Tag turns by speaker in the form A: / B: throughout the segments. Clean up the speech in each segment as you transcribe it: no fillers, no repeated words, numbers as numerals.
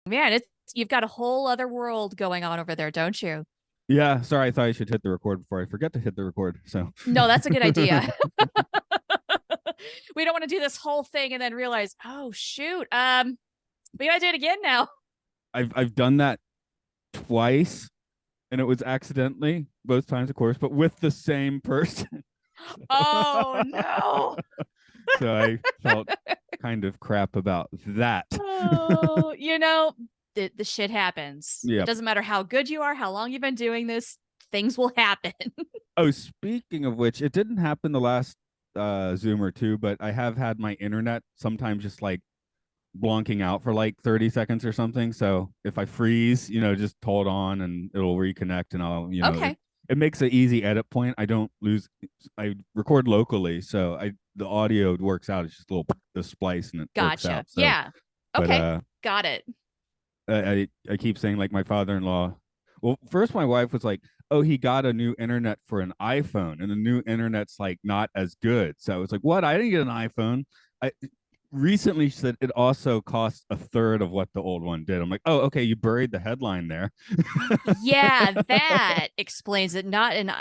A: man, it's you've got a whole other world going on over there, don't you?
B: Yeah, sorry, I thought I should hit the record before I forget to hit the record. So
A: No, that's a good idea. We don't want to do this whole thing and then realize, oh shoot, we gotta do it again now.
B: I've done that twice, and it was accidentally both times, of course, but with the same person.
A: Oh no.
B: So I felt kind of crap about that.
A: Oh, the shit happens. It
B: Yep.
A: doesn't matter how good you are, how long you've been doing this, things will happen.
B: Oh, speaking of which, it didn't happen the last Zoom or two, but I have had my internet sometimes just like blonking out for like 30 seconds or something. So if I freeze, just hold on and it'll reconnect, and I'll,
A: Okay.
B: it makes an easy edit point. I don't lose. I record locally, so the audio works out. It's just a little the splice and it works
A: Gotcha.
B: out. So,
A: Yeah.
B: but
A: Okay. Got it.
B: I keep saying like my father-in-law. Well, first my wife was like, "Oh, he got a new internet for an iPhone, and the new internet's like not as good." So I was like, "What? I didn't get an iPhone." I recently said it also costs a third of what the old one did. I'm like, "Oh, okay, you buried the headline there."
A: Yeah, that explains it. Not an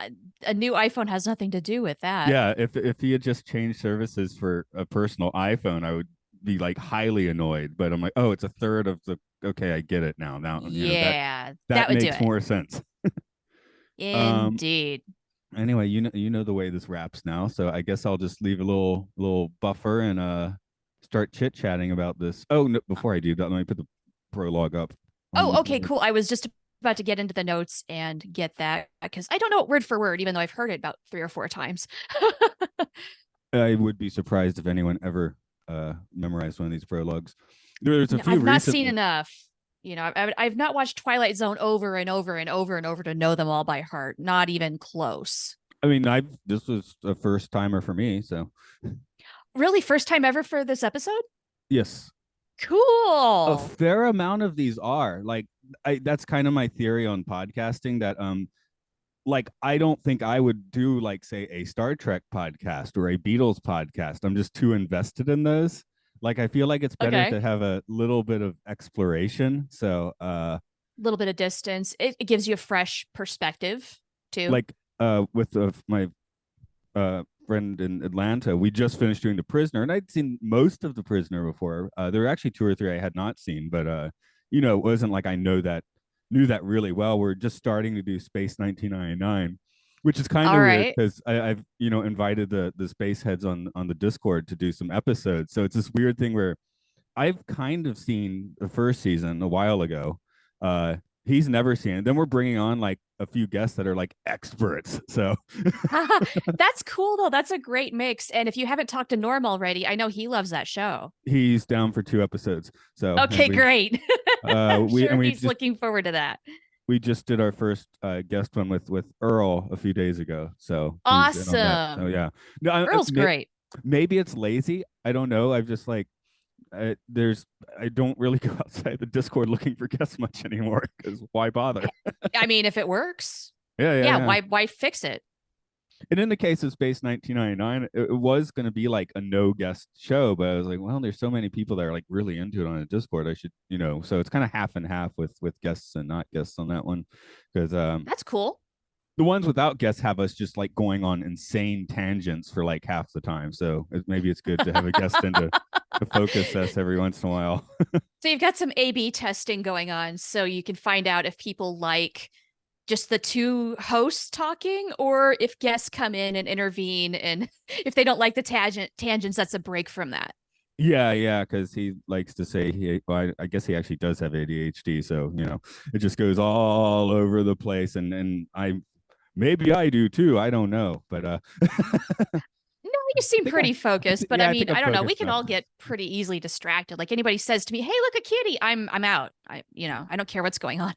A: a new iPhone has nothing to do with that.
B: Yeah, if he had just changed services for a personal iPhone, I would be like highly annoyed. But I'm like, "Oh, it's a third of the." Okay, I get it now. Now,
A: Yeah, that
B: that
A: would do
B: makes
A: it.
B: more sense. Um,
A: Indeed.
B: Anyway, you know the way this wraps now, so I guess I'll just leave a little buffer and start chit chatting about this. Oh, no, before I do that, let me put the prologue up on
A: Oh,
B: the
A: okay,
B: board.
A: cool. I was just about to get into the notes and get that because I don't know it word for word, even though I've heard it about 3 or 4 times.
B: I would be surprised if anyone ever memorized one of these prologues. There's a
A: No,
B: few
A: I've not seen
B: recently.
A: enough. I've not watched Twilight Zone over and over and over and over to know them all by heart. Not even close.
B: I mean, I this was a first timer for me, so
A: Really, first time ever for this episode?
B: yes, a
A: Cool.
B: fair amount of these are like that's kind of my theory on podcasting that like I don't think I would do like say a Star Trek podcast or a Beatles podcast. I'm just too invested in those. Like I feel like it's better
A: Okay.
B: to have a little bit of exploration. So
A: Little bit of distance. It gives you a fresh perspective too.
B: like with my friend in Atlanta, we just finished doing The Prisoner, and I'd seen most of The Prisoner before. There were actually two or three I had not seen, but it wasn't like I knew that really well. We're just starting to do Space 1999, which is kind
A: All
B: of weird
A: right.
B: because I've invited the space heads on the Discord to do some episodes. So it's this weird thing where I've kind of seen the first season a while ago. Uh, he's never seen it. Then we're bringing on like a few guests that are like experts. So
A: That's cool though. That's a great mix. And if you haven't talked to Norm already, I know he loves that show.
B: he's down for two episodes. So and
A: Okay, great. I'm
B: we
A: sure
B: and we
A: he's
B: just
A: looking forward to that.
B: we just did our first guest one with Earl a few days ago. So he's in on that. So
A: Awesome.
B: yeah, no,
A: Earl's great.
B: maybe it's lazy. I don't know. I've just like there's I don't really go outside the Discord looking for guests much anymore because why bother?
A: I mean, if it works,
B: Yeah, yeah,
A: yeah,
B: yeah.
A: why fix it?
B: And in the case of Space 1999, it was going to be like a no guest show, but I was like, well, there's so many people that are like really into it on the Discord. I should, so it's kind of half and half with guests and not guests on that one, because
A: That's cool.
B: the ones without guests have us just like going on insane tangents for like half the time. So maybe it's good to have a guest in to focus us every once in a while.
A: So you've got some A/B testing going on so you can find out if people like just the two hosts talking or if guests come in and intervene and if they don't like the tangents that's a break from that.
B: Yeah, yeah, because he likes to say well, I guess he actually does have ADHD, so it just goes all over the place, and I maybe I do too. I don't know, but
A: No, you seem pretty focused, but I
B: yeah, I
A: mean,
B: think I'm
A: I don't know. We
B: focused
A: can
B: enough.
A: all get pretty easily distracted. Like anybody says to me, "Hey, look a kitty," I'm out. I don't care what's going on.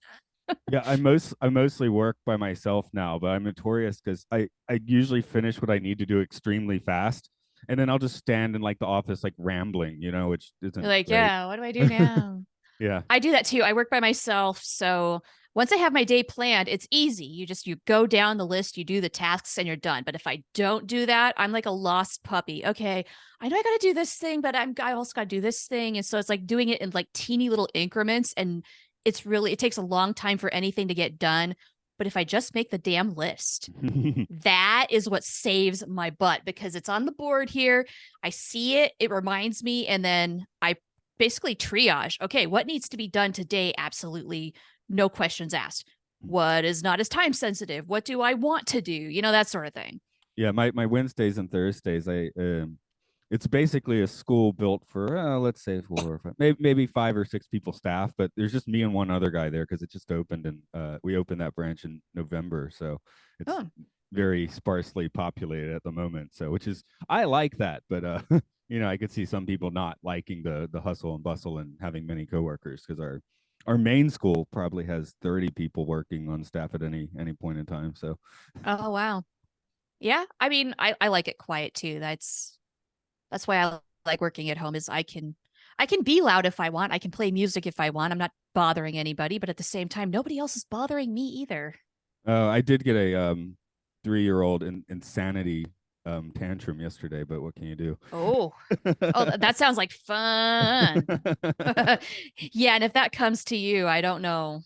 B: Yeah, I mostly work by myself now, but I'm notorious because I usually finish what I need to do extremely fast, and then I'll just stand in like the office like rambling, which
A: You're
B: isn't
A: like,
B: great.
A: yeah, what do I do now?
B: Yeah.
A: I do that too. I work by myself, so once I have my day planned, it's easy. You go down the list, you do the tasks, and you're done. But if I don't do that, I'm like a lost puppy. Okay, I know I got to do this thing, but I also got to do this thing, and so it's like doing it in like teeny little increments, and it takes a long time for anything to get done. But if I just make the damn list, that is what saves my butt because it's on the board here. I see it, it reminds me, and then I basically triage. Okay, what needs to be done today? Absolutely no questions asked. What is not as time sensitive? What do I want to do? That sort of thing.
B: Yeah, my Wednesdays and Thursdays, it's basically a school built for let's say 4 or 5, maybe 5 or 6 people staff, but there's just me and one other guy there because it just opened, and we opened that branch in November, so it's very sparsely populated at the moment. So I like that, but I could see some people not liking the hustle and bustle and having many coworkers because our main school probably has 30 people working on staff at any point in time. So
A: Oh wow. Yeah. I mean, I like it quiet too. That's why I like working at home is I can be loud if I want. I can play music if I want. I'm not bothering anybody, but at the same time, nobody else is bothering me either.
B: I did get a 3-year-old insanity tantrum yesterday, but what can you do?
A: Oh, that sounds like fun. Yeah, and if that comes to you, I don't know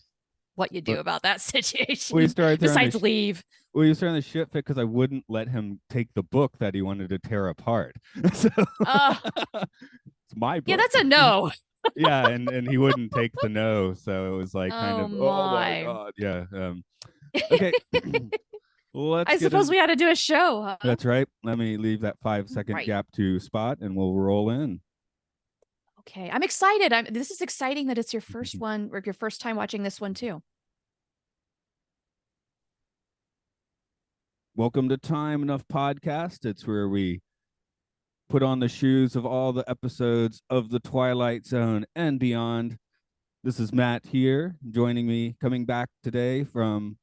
A: what you do about that
B: We
A: situation
B: started
A: besides leave.
B: We started the shit fit because I wouldn't let him take the book that he wanted to tear apart. So
A: Oh,
B: it's my
A: yeah,
B: book.
A: that's a no.
B: Yeah, and he wouldn't take the no, so it was like kind
A: Oh
B: of oh my
A: my.
B: god, yeah. Okay, let's
A: I
B: get
A: suppose
B: in.
A: we had to do a show, huh?
B: That's right. Let me leave that 5-second
A: Right.
B: gap to Spot, and we'll roll in.
A: Okay. I'm excited. This is exciting that it's your first one or your first time watching this one too.
B: Welcome to Time Enough Podcast. It's where we put on the shoes of all the episodes of The Twilight Zone and beyond. This is Matt here. Joining me, coming back today from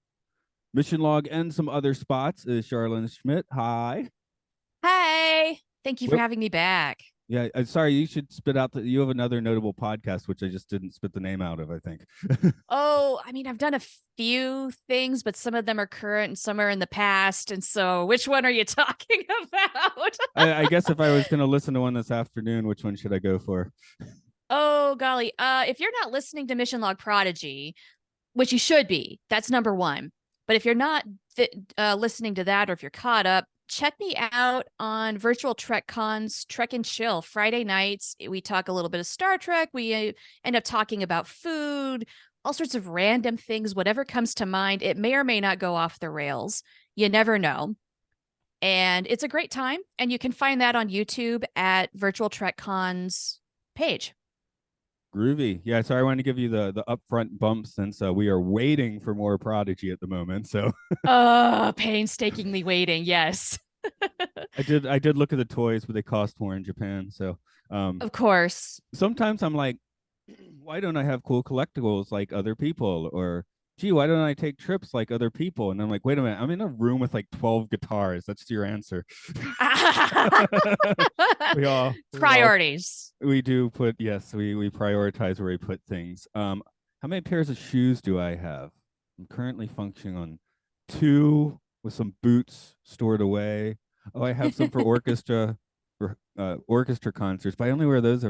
B: Mission Log and some other spots, is Charlynn Schmidt. Hi.
A: Hey, thank you for
B: Well,
A: having me back.
B: yeah, sorry, you should spit out you have another notable podcast, which I just didn't spit the name out of, I think.
A: Oh, I mean, I've done a few things, but some of them are current and some are in the past. And so, which one are you talking about?
B: I guess if I was going to listen to one this afternoon, which one should I go for?
A: Oh, golly. If you're not listening to Mission Log Prodigy, which you should be, that's number one. But if you're not listening to that, or if you're caught up, check me out on Virtual Trek Cons, Trek and Chill. Friday nights, we talk a little bit of Star Trek. We end up talking about food, all sorts of random things, whatever comes to mind. It may or may not go off the rails. You never know. And it's a great time. And you can find that on YouTube at Virtual Trek Cons page.
B: Groovy. Yeah, sorry, I wanted to give you the upfront bump since we are waiting for more Prodigy at the moment. So
A: Painstakingly waiting. Yes.
B: I did look at the toys, but they cost more in Japan. So
A: Of course.
B: sometimes I'm like, why don't I have cool collectibles like other people? Or gee, why don't I take trips like other people? And I'm like, wait a minute, I'm in a room with like 12 guitars. That's your answer.
A: Priorities.
B: We do put, yes, we prioritize where we put things. How many pairs of shoes do I have? I'm currently functioning on 2 with some boots stored away. Oh, I have some for orchestra concerts, but I only wear those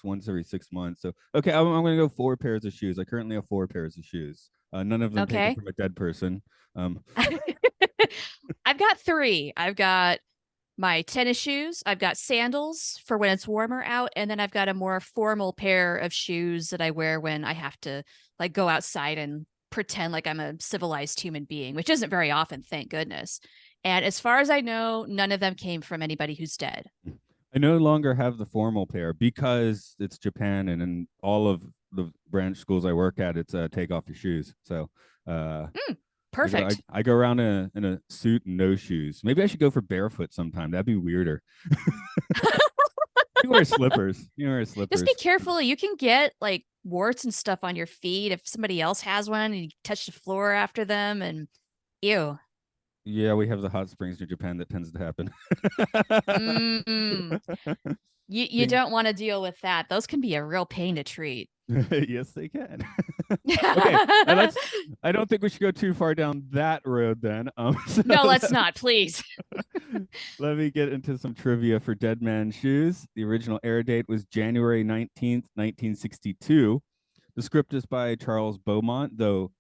B: once every 6 months. So okay, I'm gonna go 4 pairs of shoes. I currently have 4 pairs of shoes. None of them taken
A: Okay.
B: from a dead person.
A: I've got 3. I've got my tennis shoes. I've got sandals for when it's warmer out. And then I've got a more formal pair of shoes that I wear when I have to like go outside and pretend like I'm a civilized human being, which isn't very often, thank goodness. And as far as I know, none of them came from anybody who's dead.
B: I no longer have the formal pair because it's Japan, and in all of the branch schools I work at, it's take off your shoes. So
A: Perfect.
B: I go around in a suit and no shoes. Maybe I should go for barefoot sometime. That'd be weirder. You wear slippers. You wear slippers.
A: Just be careful. You can get like warts and stuff on your feet if somebody else has one and you touch the floor after them and ew.
B: Yeah, we have the hot springs near Japan that tends to happen.
A: Mm-mm. You don't want to deal with that. Those can be a real pain to treat.
B: Yes, they can. Okay, let's. I don't think we should go too far down that road then. So
A: No, let's not, please.
B: let me get into some trivia for Dead Man's Shoes. The original air date was January 19th, 1962. The script is by Charles Beaumont, though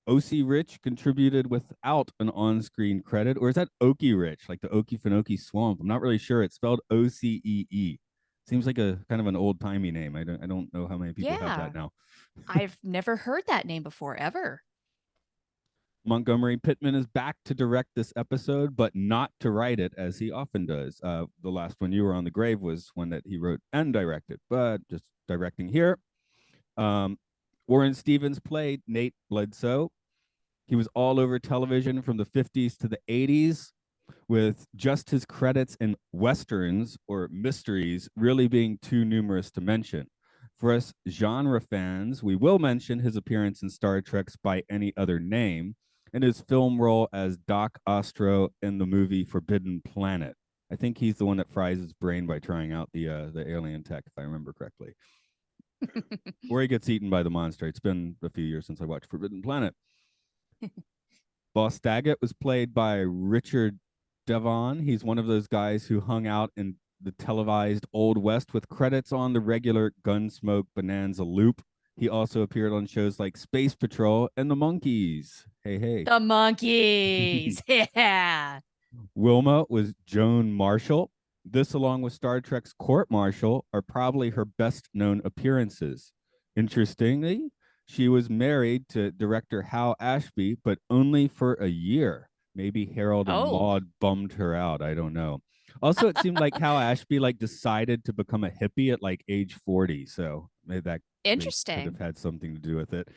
B: O.C. Rich contributed without an on-screen credit, or is that Okie Rich, like the Okefenokee Swamp? I'm not really sure. It's spelled O-C-E-E. Seems like a kind of an old-timey name. I don't know how many people have
A: Yeah,
B: that now.
A: I've never heard that name before, ever.
B: Montgomery Pittman is back to direct this episode, but not to write it as he often does. The last one, You Were on the Grave, was one that he wrote and directed, but just directing here. Um, Warren Stevens played Nate Bledsoe. He was all over television from the 50s to the 80s, with just his credits in westerns or mysteries really being too numerous to mention. For us genre fans, we will mention his appearance in Star Trek's By Any Other Name and his film role as Doc Ostro in the movie Forbidden Planet. I think he's the one that fries his brain by trying out the alien tech, if I remember correctly. Or he gets eaten by the monster. It's been a few years since I watched Forbidden Planet. Boss Daggett was played by Richard Devon. He's one of those guys who hung out in the televised Old West with credits on the regular Gunsmoke Bonanza loop. He also appeared on shows like Space Patrol and The Monkees. Hey, hey.
A: The monkeys. Yeah.
B: Wilma was Joan Marshall. This, along with Star Trek's Court Marshal, are probably her best known appearances. Interestingly, she was married to director Hal Ashby, but only for a year. Maybe Harold and
A: Oh,
B: Maude bummed her out. I don't know. Also, it seemed like Hal Ashby like decided to become a hippie at like age 40. So maybe that could have
A: interesting.
B: had something to do with it.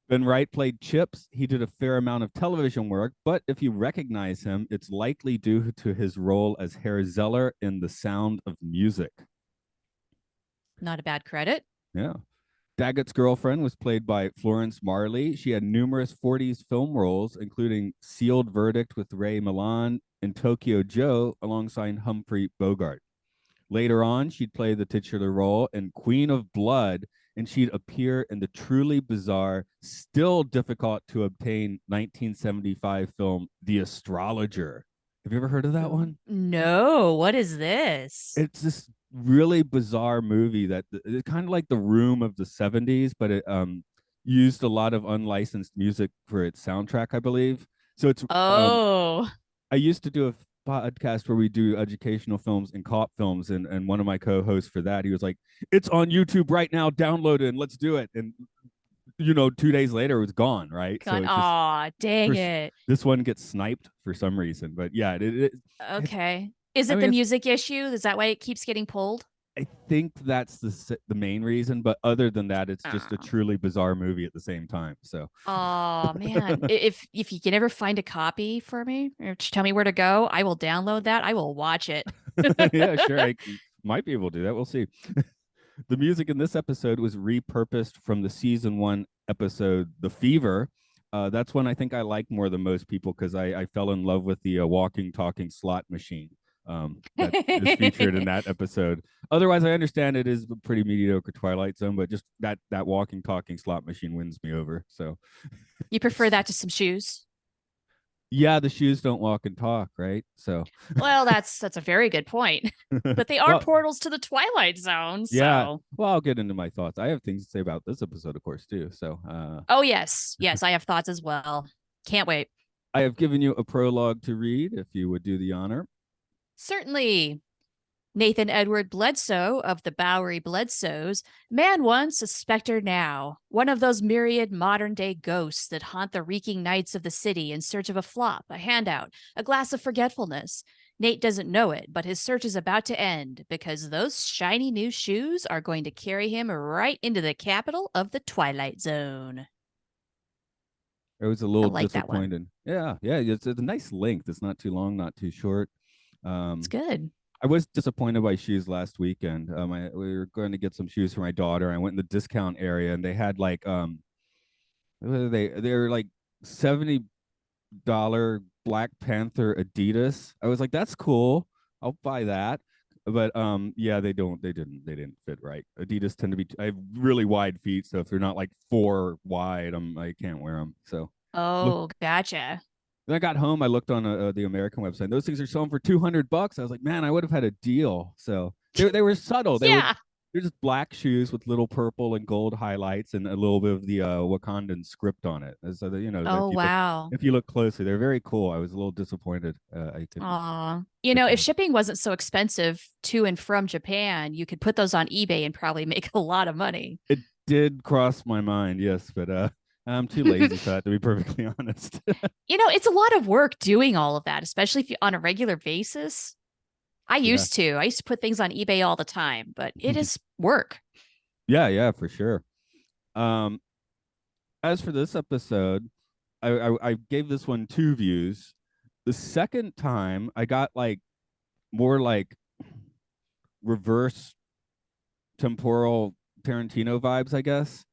B: Ben Wright played Chips. He did a fair amount of television work, but if you recognize him, it's likely due to his role as Herr Zeller in The Sound of Music.
A: Not a bad credit.
B: Yeah. Daggett's girlfriend was played by Florence Marley. She had numerous 40s film roles, including Sealed Verdict with Ray Milland and Tokyo Joe alongside Humphrey Bogart. Later on, she'd play the titular role in Queen of Blood, and she'd appear in the truly bizarre, still difficult to obtain 1975 film The Astrologer. Have you ever heard of that one?
A: No, what is this?
B: It's this really bizarre movie that it's kind of like The Room of the 70s, but it used a lot of unlicensed music for its soundtrack, I believe. So it's
A: Oh,
B: I used to do a podcast where we do educational films and cop films, and one of my co-hosts for that, he was like, "It's on YouTube right now, download it and let's do it." And 2 days later it was gone, right? So
A: gone.
B: it's just
A: Aw, dang
B: for
A: it.
B: this one gets sniped for some reason. But yeah, it
A: Okay. Is
B: I
A: it
B: mean
A: the
B: it's
A: music issue? Is that why it keeps getting pulled?
B: I think that's the main reason, but other than that, it's just a
A: Oh.
B: truly bizarre movie at the same time. So
A: Oh man. If you can ever find a copy for me, or tell me where to go, I will download that. I will watch it.
B: yeah, sure, I might be able to do that. We'll see. The music in this episode was repurposed from the season 1 episode The Fever. That's one I think I like more than most people because I fell in love with the walking talking slot machine that is featured in that episode. Otherwise, I understand it is a pretty mediocre Twilight Zone, but just that walking talking slot machine wins me over. So
A: You prefer that to some shoes?
B: yeah, the shoes don't walk and talk, right? So
A: Well, that's a very good point. But they are
B: well,
A: portals to the Twilight Zone,
B: yeah.
A: so.
B: Well, I'll get into my thoughts. I have things to say about this episode, of course, too. So
A: Oh yes. Yes, I have thoughts as well. Can't wait.
B: I have given you a prologue to read, if you would do the honor.
A: Certainly. Nathan Edward Bledsoe of the Bowery Bledsoes, man once, a specter now, one of those myriad modern day ghosts that haunt the reeking nights of the city in search of a flop, a handout, a glass of forgetfulness. Nate doesn't know it, but his search is about to end because those shiny new shoes are going to carry him right into the capital of the Twilight Zone.
B: I was a
A: I
B: little
A: like that one.
B: disappointed. Yeah, yeah, it's a nice length. It's not too long, not too short.
A: It's
B: Um,
A: good.
B: I was disappointed by shoes last weekend. We were going to get some shoes for my daughter. I went in the discount area and they had like what are they were like $70 Black Panther Adidas. I was like, that's cool. I'll buy that. But yeah, they didn't fit right. Adidas tend to be I have really wide feet, so if they're not like 4 wide, I can't wear them. So look,
A: Oh, gotcha.
B: then I got home, I looked on the American website. Those things are selling for $200. I was like, man, I would have had a deal. So they were subtle.
A: Yeah.
B: They're just black shoes with little purple and gold highlights and a little bit of the Wakandan script on it. And so that,
A: Oh, wow.
B: if you look closely, they're very cool. I was a little disappointed. I couldn't
A: Aw.
B: fit
A: If
B: those.
A: shipping wasn't so expensive to and from Japan, you could put those on eBay and probably make a lot of money.
B: It did cross my mind, yes, but I'm too lazy for that, to be perfectly honest.
A: It's a lot of work doing all of that, especially if you on a regular basis. I
B: Yeah.
A: used to. I used to put things on eBay all the time, but it is work.
B: Yeah, yeah, for sure. Um, as for this episode, I gave this one 2 views. The second time, I got like more like reverse temporal Tarantino vibes, I guess.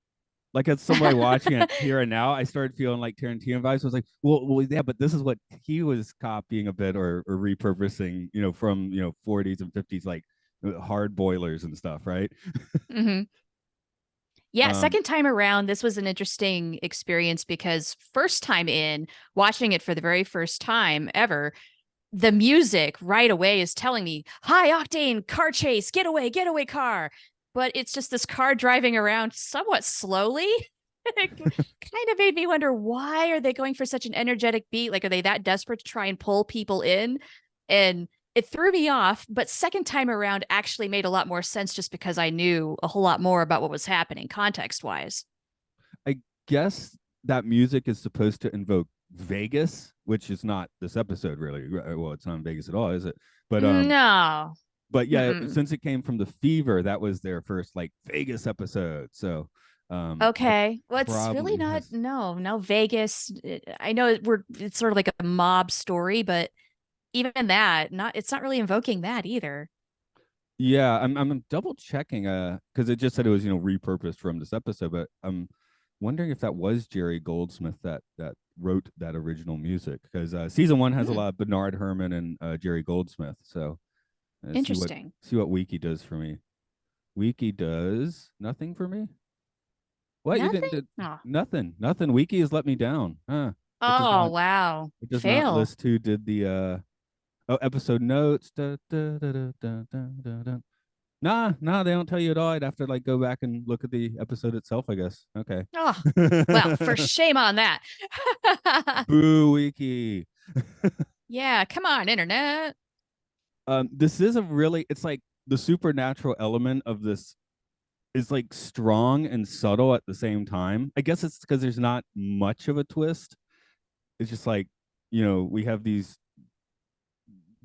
B: Like as somebody watching it here and now, I started feeling like Tarantino vibes. I was like, well, yeah, but this is what he was copying a bit or repurposing, from 40s and 50s, like hard boilers and stuff, right?
A: Hmm. Yeah,
B: Um,
A: second time around, this was an interesting experience because first time in, watching it for the very first time ever, the music right away is telling me high octane car chase, get away car. But it's just this car driving around somewhat slowly. It kind of made me wonder, why are they going for such an energetic beat? Like, are they that desperate to try and pull people in? And it threw me off, but second time around actually made a lot more sense just because I knew a whole lot more about what was happening context wise.
B: I guess that music is supposed to invoke Vegas, which is not this episode really. Well, it's not in Vegas at all, is it? But
A: No.
B: yeah,
A: Mm-mm.
B: since it came from the Fever, that was their first like Vegas episode. So that
A: Okay. Well, it's really
B: probably
A: not,
B: has.
A: no, Vegas. I know it's sort of like a mob story, but even that, it's not really invoking that either.
B: Yeah, I'm double checking because it just said it was repurposed from this episode, but I'm wondering if that was Jerry Goldsmith that wrote that original music because season 1 has a
A: Hmm,
B: lot of Bernard Herrmann and Jerry Goldsmith. So
A: interesting.
B: see what Wiki does for me. Wiki does nothing for me. What you didn't
A: Nothing?
B: did
A: Oh.
B: nothing. Wiki has let me down. Huh? It does
A: Oh,
B: not
A: wow.
B: it does not
A: Fail.
B: list who did the episode notes. Nah, they don't tell you at all. I'd have to like go back and look at the episode itself, I guess. Okay.
A: Oh, well, for shame on that.
B: Boo Wiki.
A: Yeah, come on, internet.
B: This is a really it's like the supernatural element of this is like strong and subtle at the same time. I guess it's because there's not much of a twist. It's just like, we have these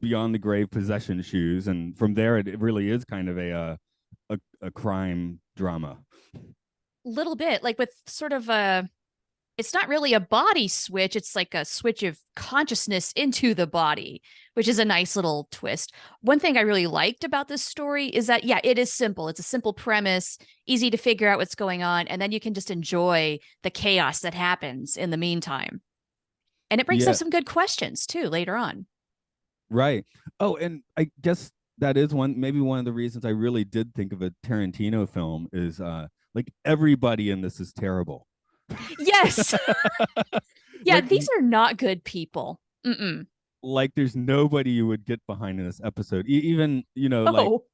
B: beyond the grave possession shoes, and from there it really is kind of a crime drama.
A: Little bit, like with sort of it's not really a body switch. It's like a switch of consciousness into the body, which is a nice little twist. One thing I really liked about this story is that, yeah, it is simple. It's a simple premise, easy to figure out what's going on. And then you can just enjoy the chaos that happens in the meantime. And it brings up
B: Yeah,
A: some good questions too later on.
B: right. Oh, and I guess that is maybe one of the reasons I really did think of a Tarantino film is like everybody in this is terrible.
A: Yes. Yeah,
B: like
A: these are not good people. Mm-mm.
B: there's nobody you would get behind in this episode. Even, like
A: Oh,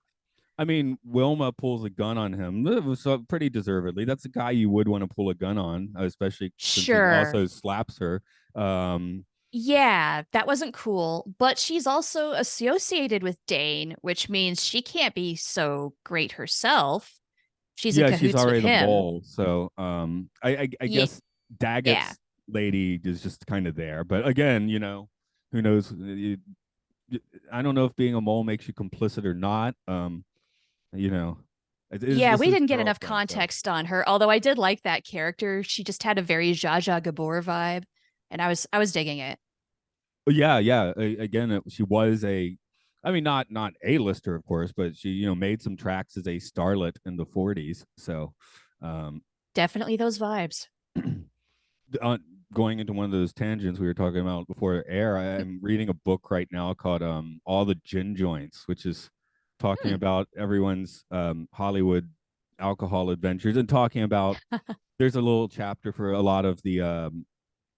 B: I mean, Wilma pulls a gun on him. It was pretty deservedly. That's a guy you would want to pull a gun on, especially since he
A: sure.
B: also slaps her. Um,
A: Yeah, that wasn't cool. But she's also associated with Dane, which means she can't be so great herself. She's in
B: yeah, she's
A: cahoots with
B: already the
A: him.
B: mole. So I
A: Ye-
B: guess
A: Yeah.
B: Daggett's lady is just kind of there. But again, who knows? I don't know if being a mole makes you complicit or not. You know,
A: Yeah,
B: this
A: we
B: is
A: didn't get enough
B: girlfriend. So
A: context on her, although I did like that character. She just had a very Zsa Zsa Gabor vibe, and I was digging it.
B: yeah, yeah. Again, she was I mean, not a lister, of course, but she made some tracks as a starlet in the 40s. So, um,
A: Definitely those vibes.
B: going into one of those tangents we were talking about before air, I'm reading a book right now called "All the Gin Joints," which is talking
A: Hmm.
B: about everyone's Hollywood alcohol adventures, and talking about there's a little chapter for a lot of the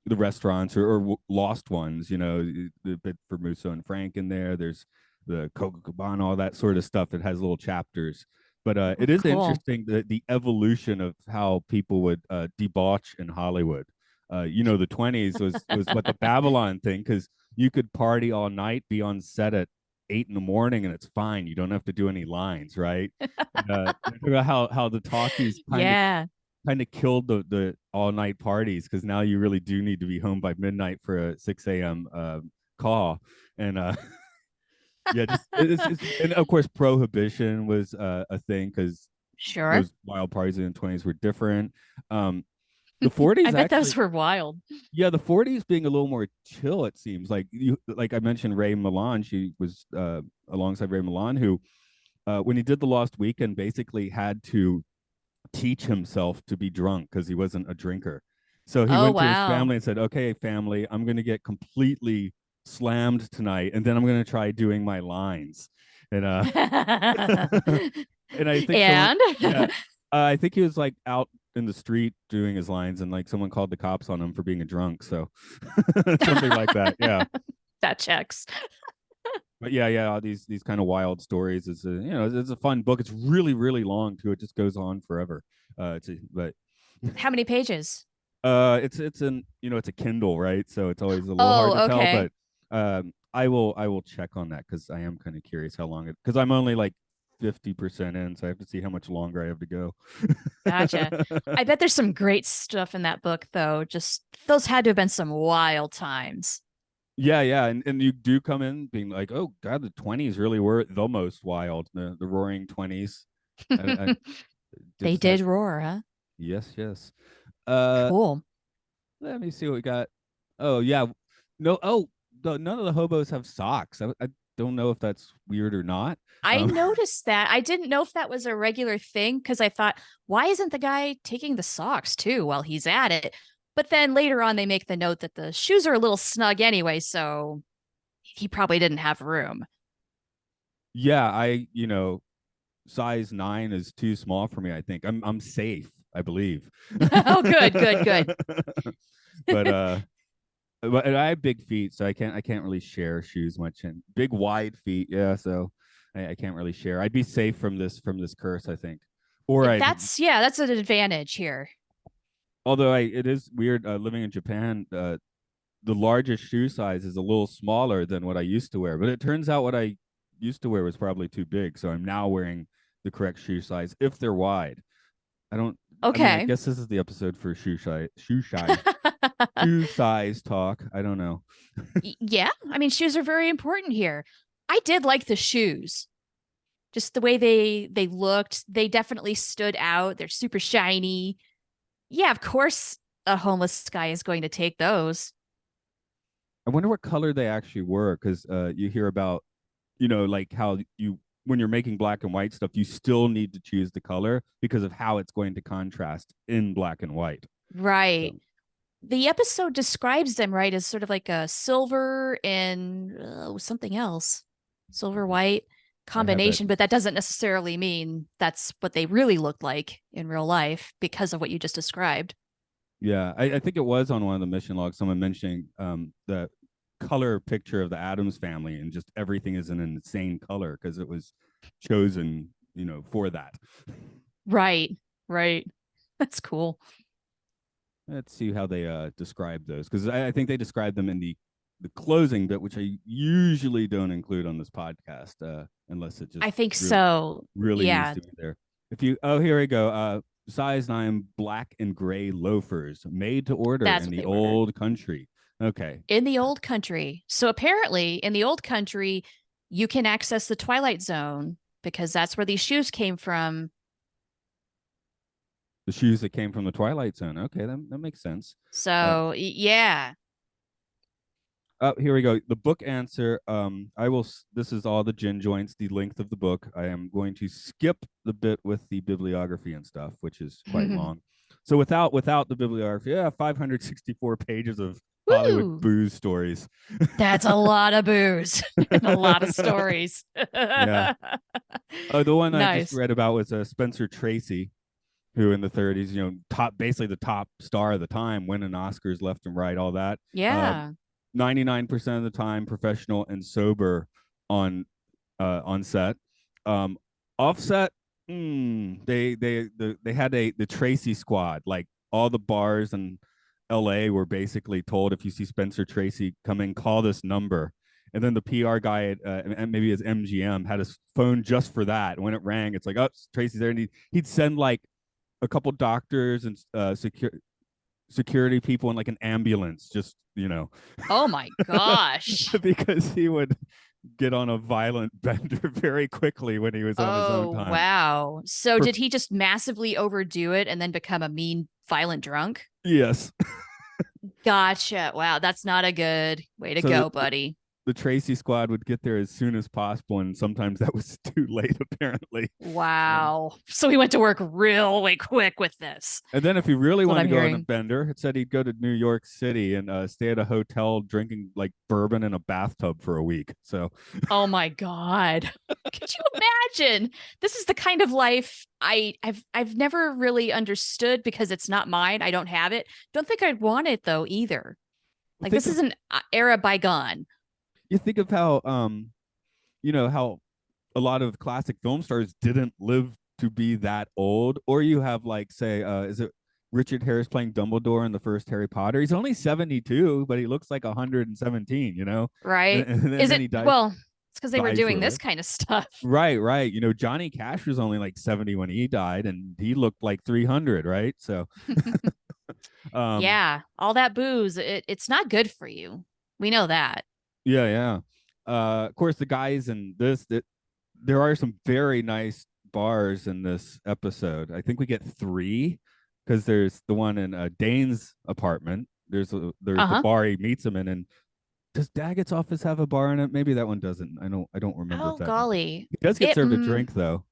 B: restaurants or lost ones, the bit for Musso and Frank in there. There's the Coca Cabana, all that sort of stuff. It has little chapters. But
A: Oh,
B: it is
A: cool.
B: interesting the evolution of how people would debauch in Hollywood. The 20s was what the Babylon thing, because you could party all night, be on set at 8 in the morning, and it's fine. You don't have to do any lines, right? And, how the talkies
A: Yeah.
B: kind of killed the all night parties, because now you really do need to be home by midnight for a 6 a.m. Call. And yeah, just and of course prohibition was a thing, because
A: Sure.
B: those wild parties in the 20s were different. Um, the
A: I
B: 40s
A: bet those
B: actually,
A: were wild.
B: yeah, the 40s being a little more chill. It seems like like I mentioned, Ray Milan. She was alongside Ray Milan, who when he did the Lost Weekend, basically had to teach himself to be drunk because he wasn't a drinker. So he
A: Oh,
B: went to his
A: wow.
B: family and said, "Okay, family, I'm going to get completely slammed tonight, and then I'm going to try doing my lines." And and I think someone,
A: And
B: yeah, I think he was like out in the street doing his lines, and like someone called the cops on him for being a drunk. So something like that. Yeah.
A: that checks.
B: But yeah, all these kind of wild stories is it's a fun book. It's really really long too. It just goes on forever. But
A: How many pages?
B: it's an it's a Kindle, right? So it's always a little hard to
A: Oh,
B: tell.
A: okay.
B: But I will check on that, because I am kind of curious how long it, because I'm only like 50% in, so I have to see how much longer I have to go.
A: Gotcha. I bet there's some great stuff in that book, though. Just those had to have been some wild times.
B: Yeah, and you do come in being like, oh god, the 20s really were the most wild, the roaring 20s. I
A: They
B: just
A: did
B: had,
A: roar, huh?
B: yes. Uh,
A: Cool.
B: Let me see what we got. Oh yeah, no. Oh, none of the hobos have socks. I don't know if that's weird or not.
A: I
B: Um,
A: noticed that. I didn't know if that was a regular thing because I thought, why isn't the guy taking the socks too while he's at it? But then later on, they make the note that the shoes are a little snug anyway, so he probably didn't have room.
B: yeah, size 9 is too small for me. I think I'm safe. I believe.
A: Oh, good, good, good.
B: but but I have big feet, so I can't really share shoes much. And big wide feet, yeah. So I can't really share. I'd be safe from this curse, I think. Or
A: That's an advantage here.
B: although it is weird living in Japan. The largest shoe size is a little smaller than what I used to wear, but it turns out what I used to wear was probably too big. So I'm now wearing the correct shoe size if they're wide. I don't. I mean, I
A: Okay.
B: guess this is the episode for shoe size talk. I don't know.
A: Yeah, I mean, shoes are very important here. I did like the shoes. Just the way they looked, they definitely stood out. They're super shiny. Yeah, of course a homeless guy is going to take those.
B: I wonder what color they actually were, because you hear about like how you when you're making black and white stuff, you still need to choose the color because of how it's going to contrast in black and white.
A: Right.
B: So
A: The episode describes them right as sort of like a silver and something else, silver white
B: I have that.
A: combination, but that doesn't necessarily mean that's what they really looked like in real life because of what you just described.
B: Yeah, I think it was on one of the mission logs, someone mentioning the color picture of the Adams family, and just everything is an insane color because it was chosen, for that.
A: Right. Right. That's cool.
B: Let's see how they describe those, because I think they describe them in the closing bit, which I usually don't include on this podcast unless it
A: I
B: just
A: think
B: really
A: so.
B: really needs
A: Yeah,
B: to be there. If you here we go. Size 9 black and gray loafers made to order
A: that's
B: in
A: what
B: the
A: they ordered
B: old country. Okay.
A: in the old country. So apparently, in the old country, you can access the Twilight Zone because that's where these shoes came from.
B: The shoes that came from the Twilight Zone. Okay, that makes sense. Uh,
A: So, yeah.
B: oh, here we go. The book answer. I will. This is all the gin joints. The length of the book. I am going to skip the bit with the bibliography and stuff, which is quite long. So without the bibliography, yeah, 564 pages of Hollywood
A: Woo!
B: booze stories.
A: That's a lot of booze and a lot of stories.
B: Yeah. Oh, the one I just
A: Nice.
B: read about was Spencer Tracy, who in the 30s, top basically the top star of the time, winning Oscars left and right, all that. 99% of the time, professional and sober on set. Um, Offset, they had the Tracy squad. Like all the bars in L.A. were basically told, if you see Spencer Tracy come in, call this number. And then the PR guy at and maybe his MGM had his phone just for that. And when it rang, it's like, oh, Tracy's there, and he'd send like a couple doctors and security people in like an ambulance, just
A: Oh my gosh.
B: because he would get on a violent bender very quickly when he was on his own
A: Oh,
B: time.
A: wow. So
B: For,
A: did he just massively overdo it and then become a mean, violent drunk?
B: yes.
A: Gotcha. Wow, that's not a good way to
B: So
A: go, buddy.
B: the Tracy squad would get there as soon as possible, and sometimes that was too late, apparently.
A: Wow. So he went to work really quick with this.
B: And then if he really
A: That's what
B: wanted
A: I'm
B: to go on a
A: hearing.
B: bender, it said he'd go to New York City and stay at a hotel drinking like bourbon in a bathtub for a week. So
A: Oh my God. Could you imagine? This is the kind of life I've never really understood because it's not mine. I don't have it. Don't think I'd want it though either. Like
B: think
A: this
B: of
A: is an era bygone.
B: you think of how how a lot of classic film stars didn't live to be that old. Or you have like, say, is it Richard Harris playing Dumbledore in the first Harry Potter? He's only 72, but he looks like 117,
A: Right?
B: And
A: Is
B: then
A: it
B: he
A: well, it's because they were
B: dies
A: doing
B: early.
A: this kind of stuff.
B: Right. Johnny Cash was only like 70 when he died, and he looked like 300, right? So um
A: Yeah, all that booze, it's not good for you. We know that.
B: yeah. Of course, the guys in this, that there are some very nice bars in this episode. I think we get three, because there's the one in Dane's apartment. There's the
A: Uh-huh.
B: bar he meets him in, and does Daggett's office have a bar in it? Maybe that one doesn't. I don't remember if
A: Oh
B: that one.
A: golly.
B: He does get
A: It
B: served a drink though.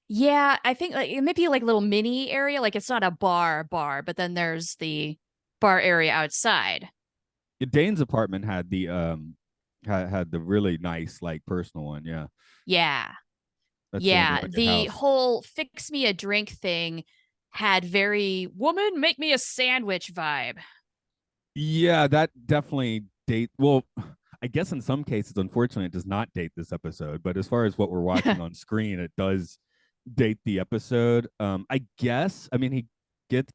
A: Yeah, I think like it may be like a little mini area. Like it's not a bar, but then there's the bar area outside.
B: Dane's apartment had had the really nice like personal one. Yeah,
A: Yeah.
B: that's the one you
A: Yeah.
B: rent your
A: The
B: house.
A: whole fix me a drink thing had very woman make me a sandwich vibe.
B: Yeah, that definitely date. Well, I guess in some cases, unfortunately, it does not date this episode. But as far as what we're watching on screen, it does date the episode. I guess. I mean, he gets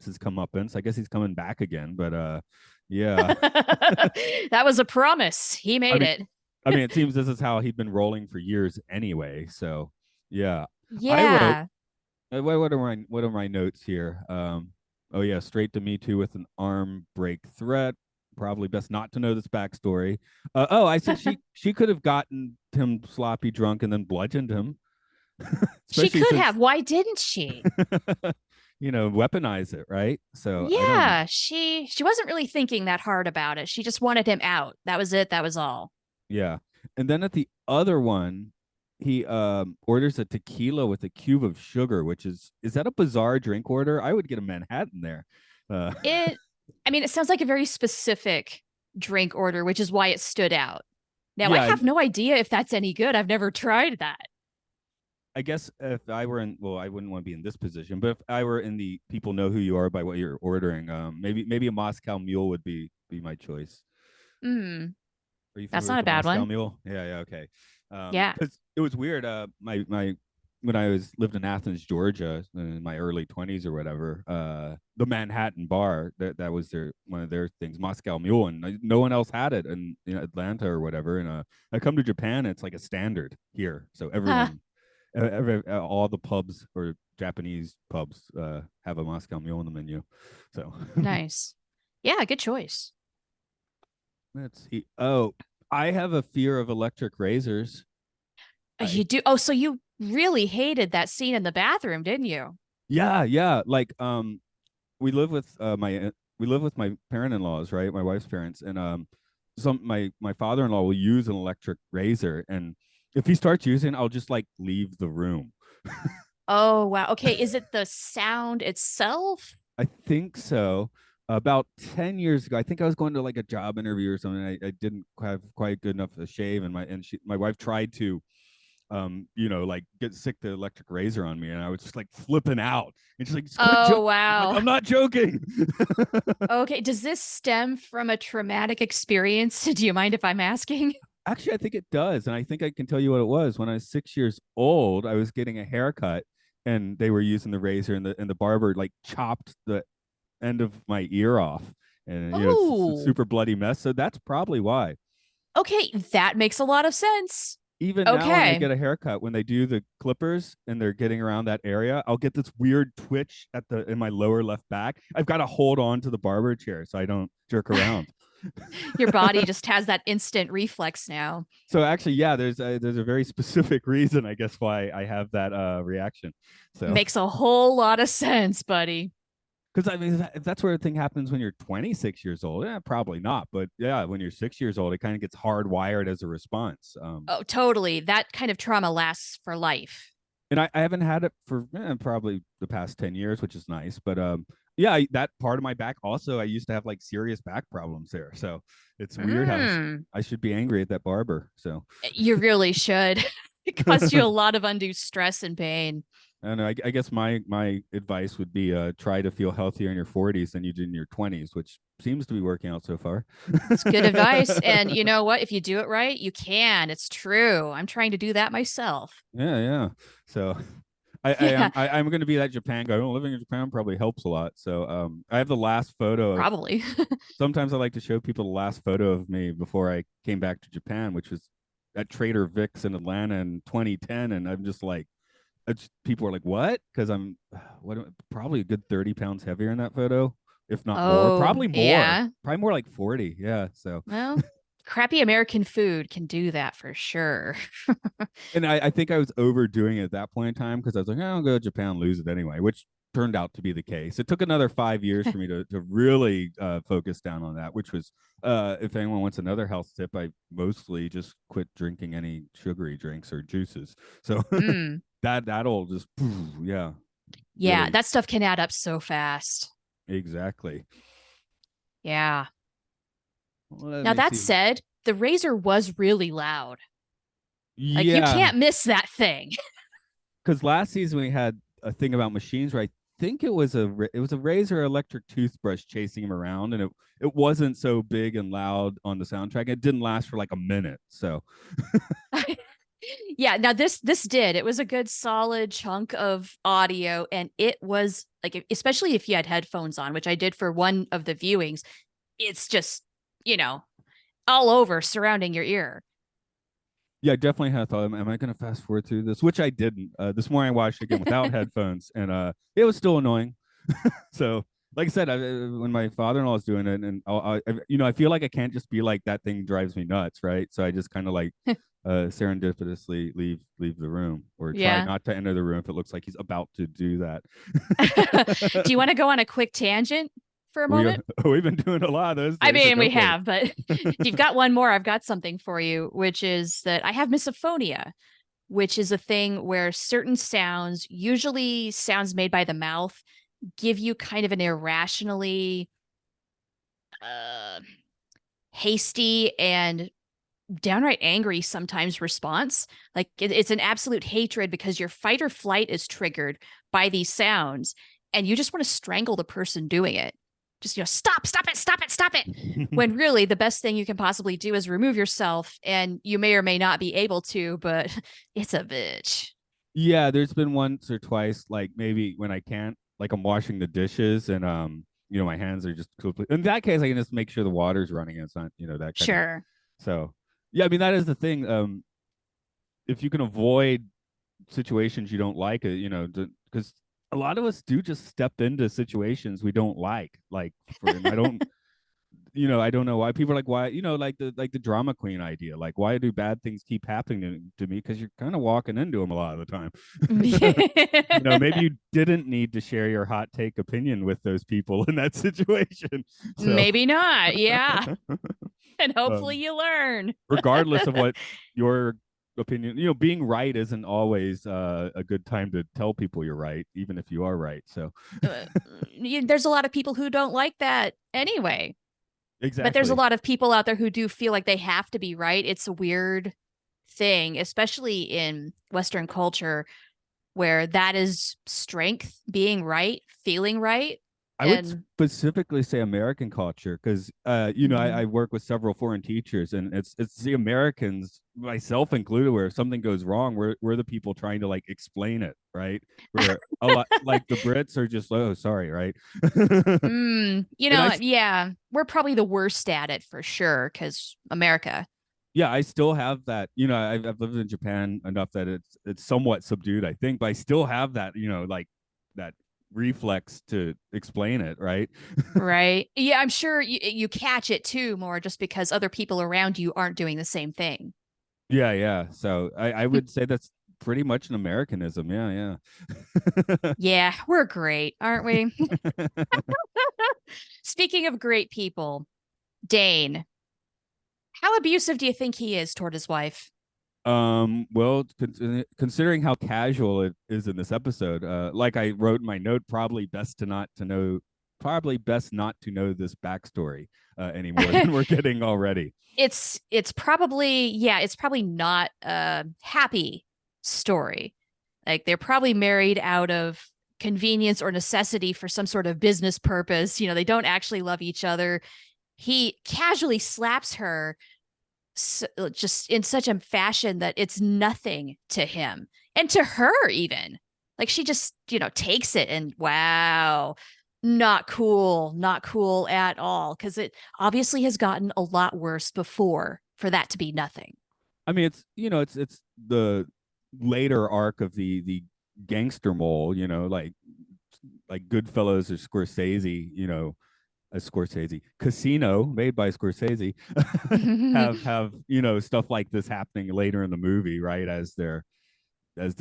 B: his comeuppance. I guess he's coming back again. But yeah.
A: That was a promise. He
B: I
A: made
B: mean,
A: it.
B: it seems this is how he'd been rolling for years anyway. So yeah, I wrote.
A: Yeah.
B: What are my notes here? Oh yeah, straight to me too with an arm break threat. Probably best not to know this backstory. Oh, I said she could have gotten him sloppy drunk and then bludgeoned him,
A: She
B: especially
A: could
B: since
A: have. Why didn't she?
B: weaponize it, right? So I don't know.
A: Yeah, she wasn't really thinking that hard about it. She just wanted him out. That was it. That was all.
B: Yeah, and then at the other one, he orders a tequila with a cube of sugar, which is that a bizarre drink order? I would get a Manhattan there. Uh,
A: It I mean, it sounds like a very specific drink order, which is why it stood out. Now, I
B: yeah,
A: have no idea if that's any good. I've never tried that.
B: I guess if I were in, well, I wouldn't want to be in this position, but if I were in the people know who you are by what you're ordering, maybe a Moscow Mule would be my choice.
A: Mm,
B: Are you
A: that's
B: familiar
A: not
B: with
A: a
B: the
A: bad
B: Moscow
A: one.
B: Mule? Yeah, okay.
A: Yeah.
B: Because it was weird. My when I lived in Athens, Georgia, in my early 20s or whatever, the Manhattan bar, that was one of their things, Moscow Mule, and no one else had it in Atlanta or whatever. And I come to Japan, it's like a standard here, so
A: Ah,
B: all the pubs or Japanese pubs have a Moscow Mule on the menu. So
A: nice. Yeah, good choice.
B: let's see. Oh, I have a fear of electric razors. I
A: You do. Oh, so you really hated that scene in the bathroom, didn't you?
B: Yeah. Like we live with my parent-in-laws, right? My wife's parents, and my father-in-law will use an electric razor, and if he starts using, I'll just like leave the room.
A: Oh, wow. Okay, is it the sound itself?
B: I think so. about 10 years ago. I think I was going to like a job interview or something. I didn't have quite good enough to shave, and my wife tried to like get sick the electric razor on me, and I was just like flipping out. And she's like, just quit
A: Oh,
B: joking. I'm like,
A: wow.
B: I'm not joking.
A: Okay. Does this stem from a traumatic experience? Do you mind if I'm asking?
B: Actually, I think it does, and I think I can tell you what it was. When I was 6 years old, I was getting a haircut, and they were using the razor, and the barber like chopped the end of my ear off, and it's a
A: Oh,
B: super bloody mess. So that's probably why.
A: okay. That makes a lot of sense.
B: Even now, when I
A: Okay.
B: get a haircut, when they do the clippers and they're getting around that area, I'll get this weird twitch in my lower left back. I've got to hold on to the barber chair so I don't jerk around.
A: Your body just has that instant reflex now.
B: So actually, yeah, there's a very specific reason, I guess, why I have that reaction. So
A: Makes a whole lot of sense, buddy.
B: because I mean, if that's where a thing happens when you're 26 years old, yeah, probably not. But yeah, when you're 6 years old, it kind of gets hardwired as a response.
A: Oh, totally. That kind of trauma lasts for life.
B: And I haven't had it for probably the past 10 years, which is nice. But yeah, that part of my back also, I used to have like serious back problems there. So it's weird how
A: Mm,
B: I should be angry at that barber. So
A: you really should. It caused you a lot of undue stress and pain.
B: I don't know. I guess my advice would be try to feel healthier in your 40s than you did in your 20s, which seems to be working out so far.
A: It's good advice. And you know what? If you do it right, you can. It's true. I'm trying to do that myself.
B: Yeah, yeah. So
A: Yeah,
B: I'm going to be that Japan guy. Oh, living in Japan probably helps a lot. So I have the last photo of.
A: probably.
B: Sometimes I like to show people the last photo of me before I came back to Japan, which was at Trader Vic's in Atlanta in 2010, and I'm just like, people are like, "What?" Because I'm probably a good 30 pounds heavier in that photo, if not more.
A: Oh, yeah.
B: Probably more like 40. Yeah. So,
A: Well, crappy American food can do that for sure.
B: and I think I was overdoing it at that point in time because I was like, oh, I'll go to Japan, lose it anyway, which turned out to be the case. It took another 5 years for me to really focus down on that, which was, if anyone wants another health tip, I mostly just quit drinking any sugary drinks or juices. So
A: Mm,
B: that'll just, yeah,
A: yeah,
B: really,
A: that stuff can add up so fast.
B: exactly.
A: Yeah.
B: Well, let
A: Now,
B: me
A: that
B: see.
A: said, the razor was really loud. Like, you
B: Yeah,
A: can't miss that thing.
B: because last season we had a thing about machines where I think it was a razor electric toothbrush chasing him around, and it wasn't so big and loud on the soundtrack. It didn't last for like a minute. So
A: Yeah, now this did. It was a good solid chunk of audio, and it was like, especially if you had headphones on, which I did for one of the viewings, it's just, you know, all over surrounding your ear.
B: yeah, I definitely had thought, am I going to fast forward through this? Which I didn't. This morning I watched it again without headphones, and it was still annoying. So, like I said, when my father-in-law is doing it, and I feel like I can't just be like that thing drives me nuts, right? So I just kind of like serendipitously leave the room or try
A: Yeah.
B: not to enter the room if it looks like he's about to do that.
A: Do you want to go on a quick tangent for a
B: we
A: moment?
B: we've been doing a lot of those
A: I
B: days, so
A: mean,
B: go
A: we
B: for
A: have, but if you've got one more, I've got something for you, which is that I have misophonia, which is a thing where certain sounds, usually sounds made by the mouth, give you kind of an irrationally uh, hasty and downright angry sometimes response. Like it's an absolute hatred because your fight or flight is triggered by these sounds, and you just want to strangle the person doing it. Just, stop, stop it, stop it, stop it.
B: it.
A: When really the best thing you can possibly do is remove yourself, and you may or may not be able to, but it's a bitch.
B: Yeah, there's been once or twice, like maybe when I can't, like I'm washing the dishes and my hands are just completely. In that case, I can just make sure the water's running. And it's not, that kind of.
A: Sure.
B: So, yeah, I mean that is the thing. If you can avoid situations you don't like, because a lot of us do just step into situations we don't like and I don't. I don't know why people are like, why, like the drama queen idea. Like, why do bad things keep happening to me? Because you're kind of walking into them a lot of the time. Maybe you didn't need to share your hot take opinion with those people in that situation. So,
A: Maybe not. Yeah. And hopefully
B: um,
A: you learn.
B: regardless of what your opinion. Being right isn't always a good time to tell people you're right, even if you are right. So
A: Uh, there's a lot of people who don't like that anyway. But there's a
B: exactly.
A: lot of people out there who do feel like they have to be right. It's a weird thing, especially in Western culture, where that is strength, being right, feeling right.
B: I would
A: And
B: specifically say American culture because I work with several foreign teachers, and it's the Americans, myself included, where if something goes wrong, we're the people trying to like explain it, right? Where a lot like the Brits are just, oh, sorry, right? And
A: yeah, we're probably the worst at it for sure because America.
B: yeah, I still have that. I've lived in Japan enough that it's somewhat subdued, I think, but I still have that. Like that reflex to explain it, right?
A: Right. Yeah, I'm sure you catch it too more just because other people around you aren't doing the same thing.
B: Yeah, yeah. So I would say that's pretty much an Americanism. Yeah, yeah.
A: Yeah, we're great, aren't we? Speaking of great people, Dane, how abusive do you think he is toward his wife?
B: Well, considering how casual it is in this episode, like I wrote in my note, probably best not to know this backstory any more than we're getting already.
A: It's probably yeah, it's probably not a happy story. Like they're probably married out of convenience or necessity for some sort of business purpose. They don't actually love each other. He casually slaps her just in such a fashion that it's nothing to him and to her even. Like she just, takes it and wow, not cool at all because it obviously has gotten a lot worse before for that to be nothing.
B: I mean, it's the later arc of the gangster mole, like Goodfellas or Scorsese, a Scorsese Casino made by Scorsese have stuff like this happening later in the movie, right? As their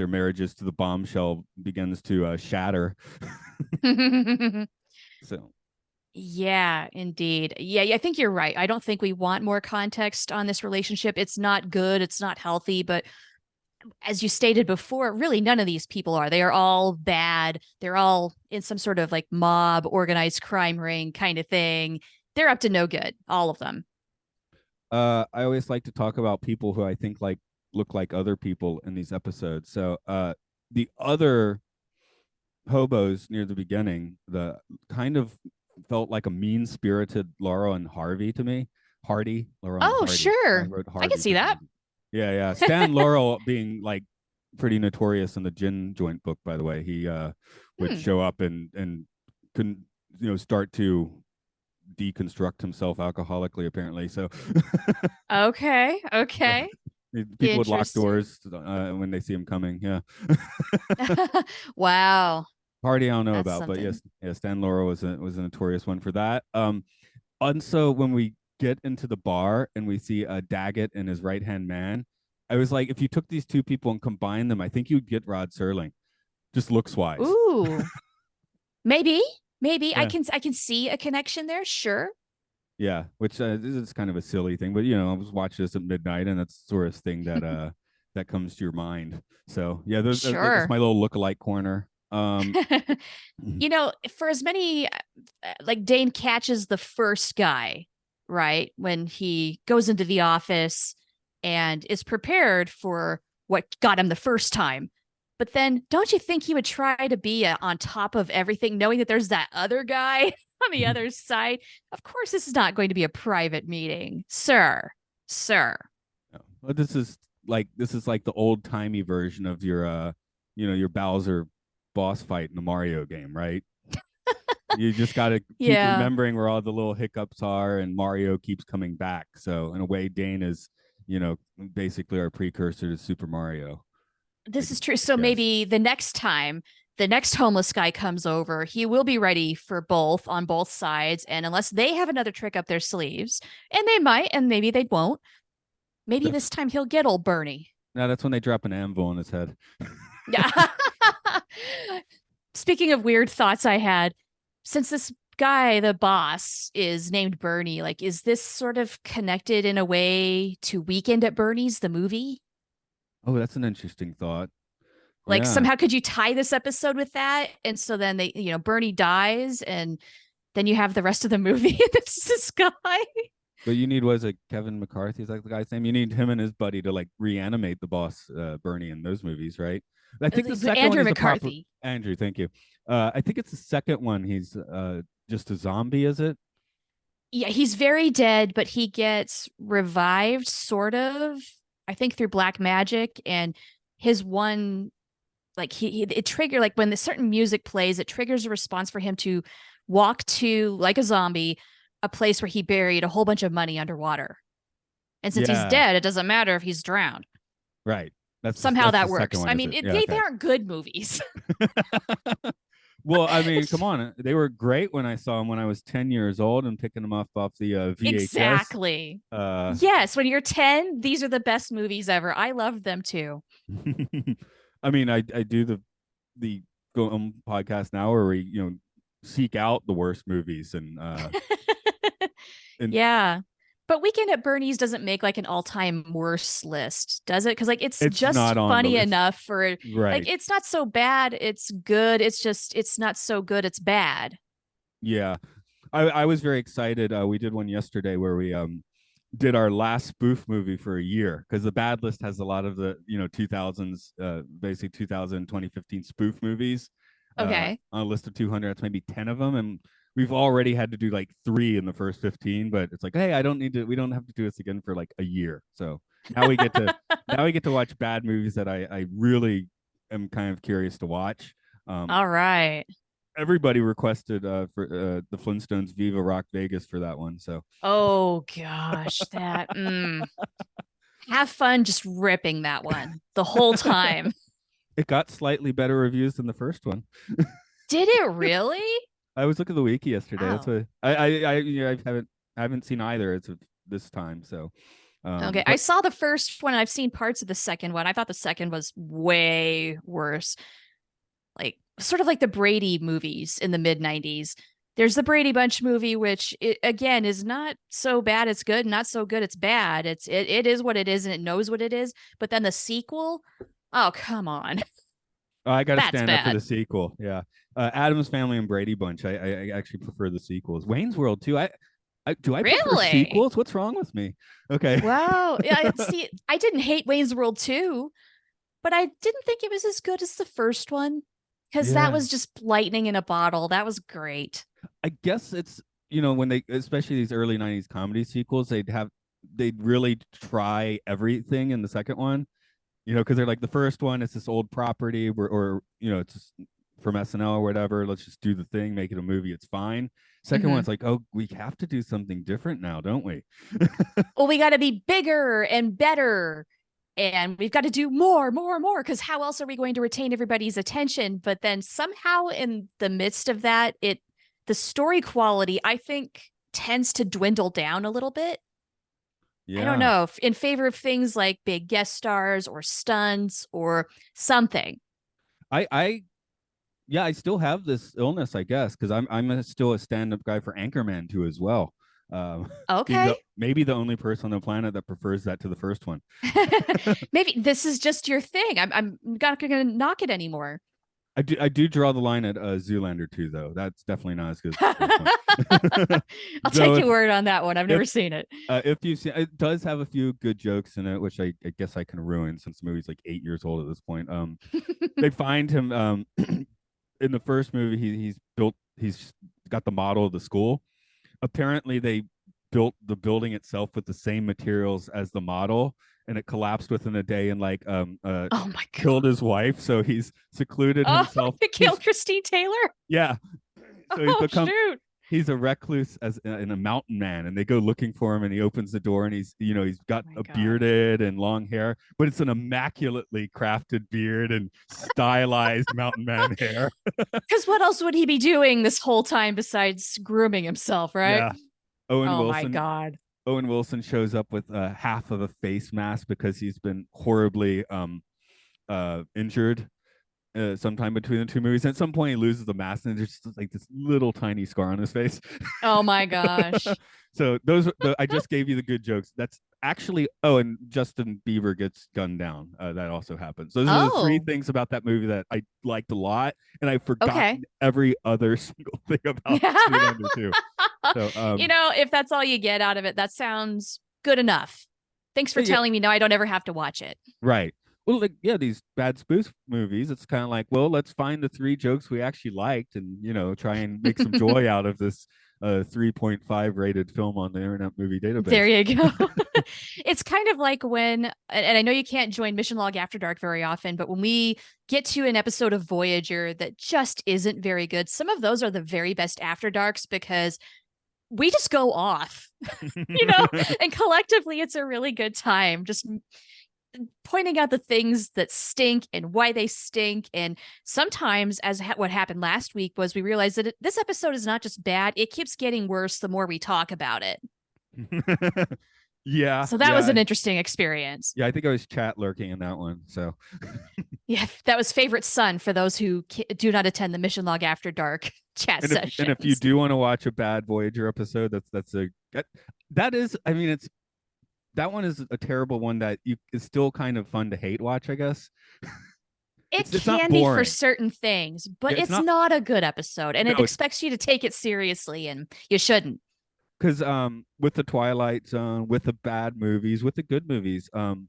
B: marriages to the bombshell begins to shatter. So
A: Yeah, indeed. Yeah, I think you're right. I don't think we want more context on this relationship. It's not good, it's not healthy, but as you stated before, really none of these people are. They are all bad. They're all in some sort of like mob, organized crime ring kind of thing. They're up to no good, all of them.
B: I always like to talk about people who I think like look like other people in these episodes. So the other hobos near the beginning, the kind of felt like a mean spirited Laura and Harvey to me. Laura and
A: Oh,
B: Hardy. I
A: sure.
B: wrote
A: I can
B: Harvey
A: see
B: for some
A: that.
B: reason. Yeah, yeah. Stan Laurel being like pretty notorious in the gin joint book, by the way. He would
A: Hmm.
B: show up and couldn't, start to deconstruct himself alcoholically, apparently. So
A: Okay. Okay.
B: people would lock
A: Interesting.
B: doors when they see him coming. Yeah.
A: Wow.
B: Hardy, I don't know
A: That's
B: about, but
A: something.
B: yes, yeah, Stan Laurel was a notorious one for that. And so when we get into the bar and we see Daggett and his right hand man, I was like, if you took these two people and combined them, I think you'd get Rod Serling, just looks wise.
A: Ooh. Maybe. Maybe I
B: Yeah,
A: can see a connection there. Sure.
B: yeah. Which is kind of a silly thing, but I was watching this at midnight, and that's the sort of thing that comes to your mind. So yeah, that's
A: Sure.
B: my little look-alike corner.
A: For as many like Dane catches the first guy, right? When he goes into the office and is prepared for what got him the first time. But then don't you think he would try to be on top of everything, knowing that there's that other guy on the other side? Of course, this is not going to be a private meeting, sir. Sir.
B: Well, this is like the old timey version of your Bowser boss fight in the Mario game, right? You just got to keep
A: Yeah.
B: remembering where all the little hiccups are, and Mario keeps coming back. So in a way, Dane is, basically our precursor to Super Mario. I,
A: This is true.
B: I
A: So
B: guess.
A: maybe the next time the next homeless guy comes over, he will be ready for both on both sides. And unless they have another trick up their sleeves, and they might, and maybe they won't, maybe
B: That's
A: this time he'll get old Bernie.
B: now that's when they drop an anvil on his head.
A: Yeah. Speaking of weird thoughts I had, since this guy, the boss, is named Bernie, like, is this sort of connected in a way to Weekend at Bernie's, the movie?
B: Oh, that's an interesting thought.
A: Like
B: Yeah.
A: somehow could you tie this episode with that? And so then they, Bernie dies and then you have the rest of the movie and it's this guy.
B: But you need, was it Kevin McCarthy? Is like the guy's name? You need him and his buddy to like reanimate the boss, Bernie, in those movies, right? I think the second one
A: Andrew
B: he's a proper
A: McCarthy.
B: Andrew. Thank you. I think it's the second one. He's just a zombie, is it?
A: Yeah, he's very dead, but he gets revived sort of, I think through black magic. And his one, like it trigger, like when the certain music plays, it triggers a response for him to walk to, like a zombie, a place where he buried a whole bunch of money underwater. And since he's
B: Yeah,
A: dead, it doesn't matter if he's drowned.
B: right.
A: Somehow
B: That's the
A: that
B: second
A: works.
B: one,
A: I
B: is
A: mean,
B: it? Yeah,
A: they
B: okay.
A: aren't good movies.
B: Well, I mean,
A: It's
B: come on, they were great when I saw them when I was 10 years old and picking them up off the VHS.
A: exactly.
B: Uh,
A: Yes, when you're 10, these are the best movies ever. I love them too.
B: I mean, I do the go podcast now where we seek out the worst movies and
A: Yeah. But Weekend at Bernie's doesn't make like an all-time worst list, does it? Because like it's
B: it's
A: just
B: not on the
A: funny
B: list,
A: enough for like
B: right?
A: it's not so bad, it's good. It's just it's not so good, it's bad.
B: Yeah, I was very excited. We did one yesterday where we did our last spoof movie for a year because the bad list has a lot of the 2000s, basically 2000 2015 spoof movies
A: Okay.
B: on a list of 200. That's maybe 10 of them, and we've already had to do like 3 in the first 15. But it's like, hey, I don't need to. We don't have to do this again for like a year. So now we get to watch bad movies that I really am kind of curious to watch. Um,
A: All right.
B: Everybody requested for the Flintstones Viva Rock Vegas for that one. So
A: Oh gosh, that have fun just ripping that one the whole time.
B: it got slightly better reviews than the first one.
A: Did it really?
B: I was looking at the wiki yesterday. That's
A: Oh.
B: what I haven't seen either. It's this time. So,
A: Okay. I
B: but
A: saw the first one. I've seen parts of the second one. I thought the second was way worse. Like sort of like the Brady movies in the mid 90s. There's the Brady Bunch movie, which again is not so bad it's good, not so good it's bad. It is what it is and it knows what it is. But then the sequel, oh come on,
B: I got to
A: that's
B: stand up for the
A: bad.
B: sequel. Yeah, Adam's Family and Brady Bunch. I actually prefer the sequels. Wayne's World too. I do I prefer
A: Really?
B: sequels? What's wrong with me? Okay.
A: Wow. Yeah. See, I didn't hate Wayne's World 2, but I didn't think it was as good as the first one because that
B: Yeah.
A: was just lightning in a bottle. That was great.
B: I guess it's when they, especially these early 90s comedy sequels, they'd really try everything in the second one, because they're like, the first one it's this old property or it's just from SNL or whatever, let's just do the thing, make it a movie, it's fine. Second one,
A: Mhm.
B: it's like, oh, we have to do something different now, don't we?
A: Well, we got to be bigger and better. And we've got to do more, more, more. Because how else are we going to retain everybody's attention? But then somehow in the midst of that, the story quality, I think, tends to dwindle down a little bit. I don't
B: Yeah.
A: know, in favor of things like big guest stars or stunts or something.
B: I yeah, I still have this illness, I guess, because still a stand-up guy for Anchorman too as well. Being
A: Okay.
B: maybe the only person on the planet that prefers that to the first one.
A: Maybe this is just your thing. I'm not going to knock it anymore.
B: I do draw the line at Zoolander too, though. That's definitely not as good as the first one.
A: I'll
B: So
A: take your word on that one. I've
B: if
A: never seen it.
B: if you've seen, it does have a few good jokes in it, which I guess I can ruin since the movie's like 8 years old at this point. They find him in the first movie. He's got the model of the school. Apparently, they built the building itself with the same materials as the model, and it collapsed within a day and like
A: Oh my God.
B: killed his wife. So he's secluded
A: Oh,
B: himself.
A: it killed Christine Taylor.
B: Yeah. So
A: Oh, shoot.
B: he's a recluse as in a mountain man, and they go looking for him, and he opens the door, and he's got
A: Oh my
B: a
A: God.
B: bearded and long hair, but it's an immaculately crafted beard and stylized mountain man hair.
A: Because what else would he be doing this whole time besides grooming himself, right?
B: Yeah. Owen
A: Oh my
B: Wilson
A: God.
B: Owen Wilson shows up with half of a face mask because he's been horribly injured. sometime between the two movies. At some point, he loses the mask, and there's just like this little tiny scar on his face.
A: Oh my gosh.
B: So I just gave you the good jokes. That's actually, and Justin Bieber gets gunned down. That also happens. Those are the three
A: Oh,
B: things about that movie that I liked a lot, and I've
A: okay.
B: forgotten every other single thing about Zoolander too. So
A: If that's all you get out of it, that sounds good enough. Thanks for
B: yeah,
A: telling me. No, I don't ever have to watch it.
B: right. Well, like, yeah, these bad spoof movies, it's kind of like, well, let's find the three jokes we actually liked and, try and make some joy out of this 3.5 rated film on the Internet Movie
A: There
B: Database.
A: you go. It's kind of like when, and I know you can't join Mission Log After Dark very often, but when we get to an episode of Voyager that just isn't very good, some of those are the very best After Darks because we just go off, you know, and collectively it's a really good time. Just pointing out the things that stink and why they stink. And sometimes, as what happened last week, was we realized that this episode is not just bad, it keeps getting worse the more we talk about it.
B: Yeah.
A: So that was an interesting experience.
B: Yeah, I think I was chat lurking in that one. So
A: yeah, that was favorite son for those who do not attend the Mission Log After Dark chat sessions.
B: And if you do want to watch a bad Voyager episode, that is, I mean, that one is a terrible one that is still kind of fun to hate watch, I guess.
A: It's can be for certain things, but it's not a good episode, and it expects you to take it seriously, and you shouldn't.
B: Because with the Twilight Zone, with the bad movies, with the good movies, the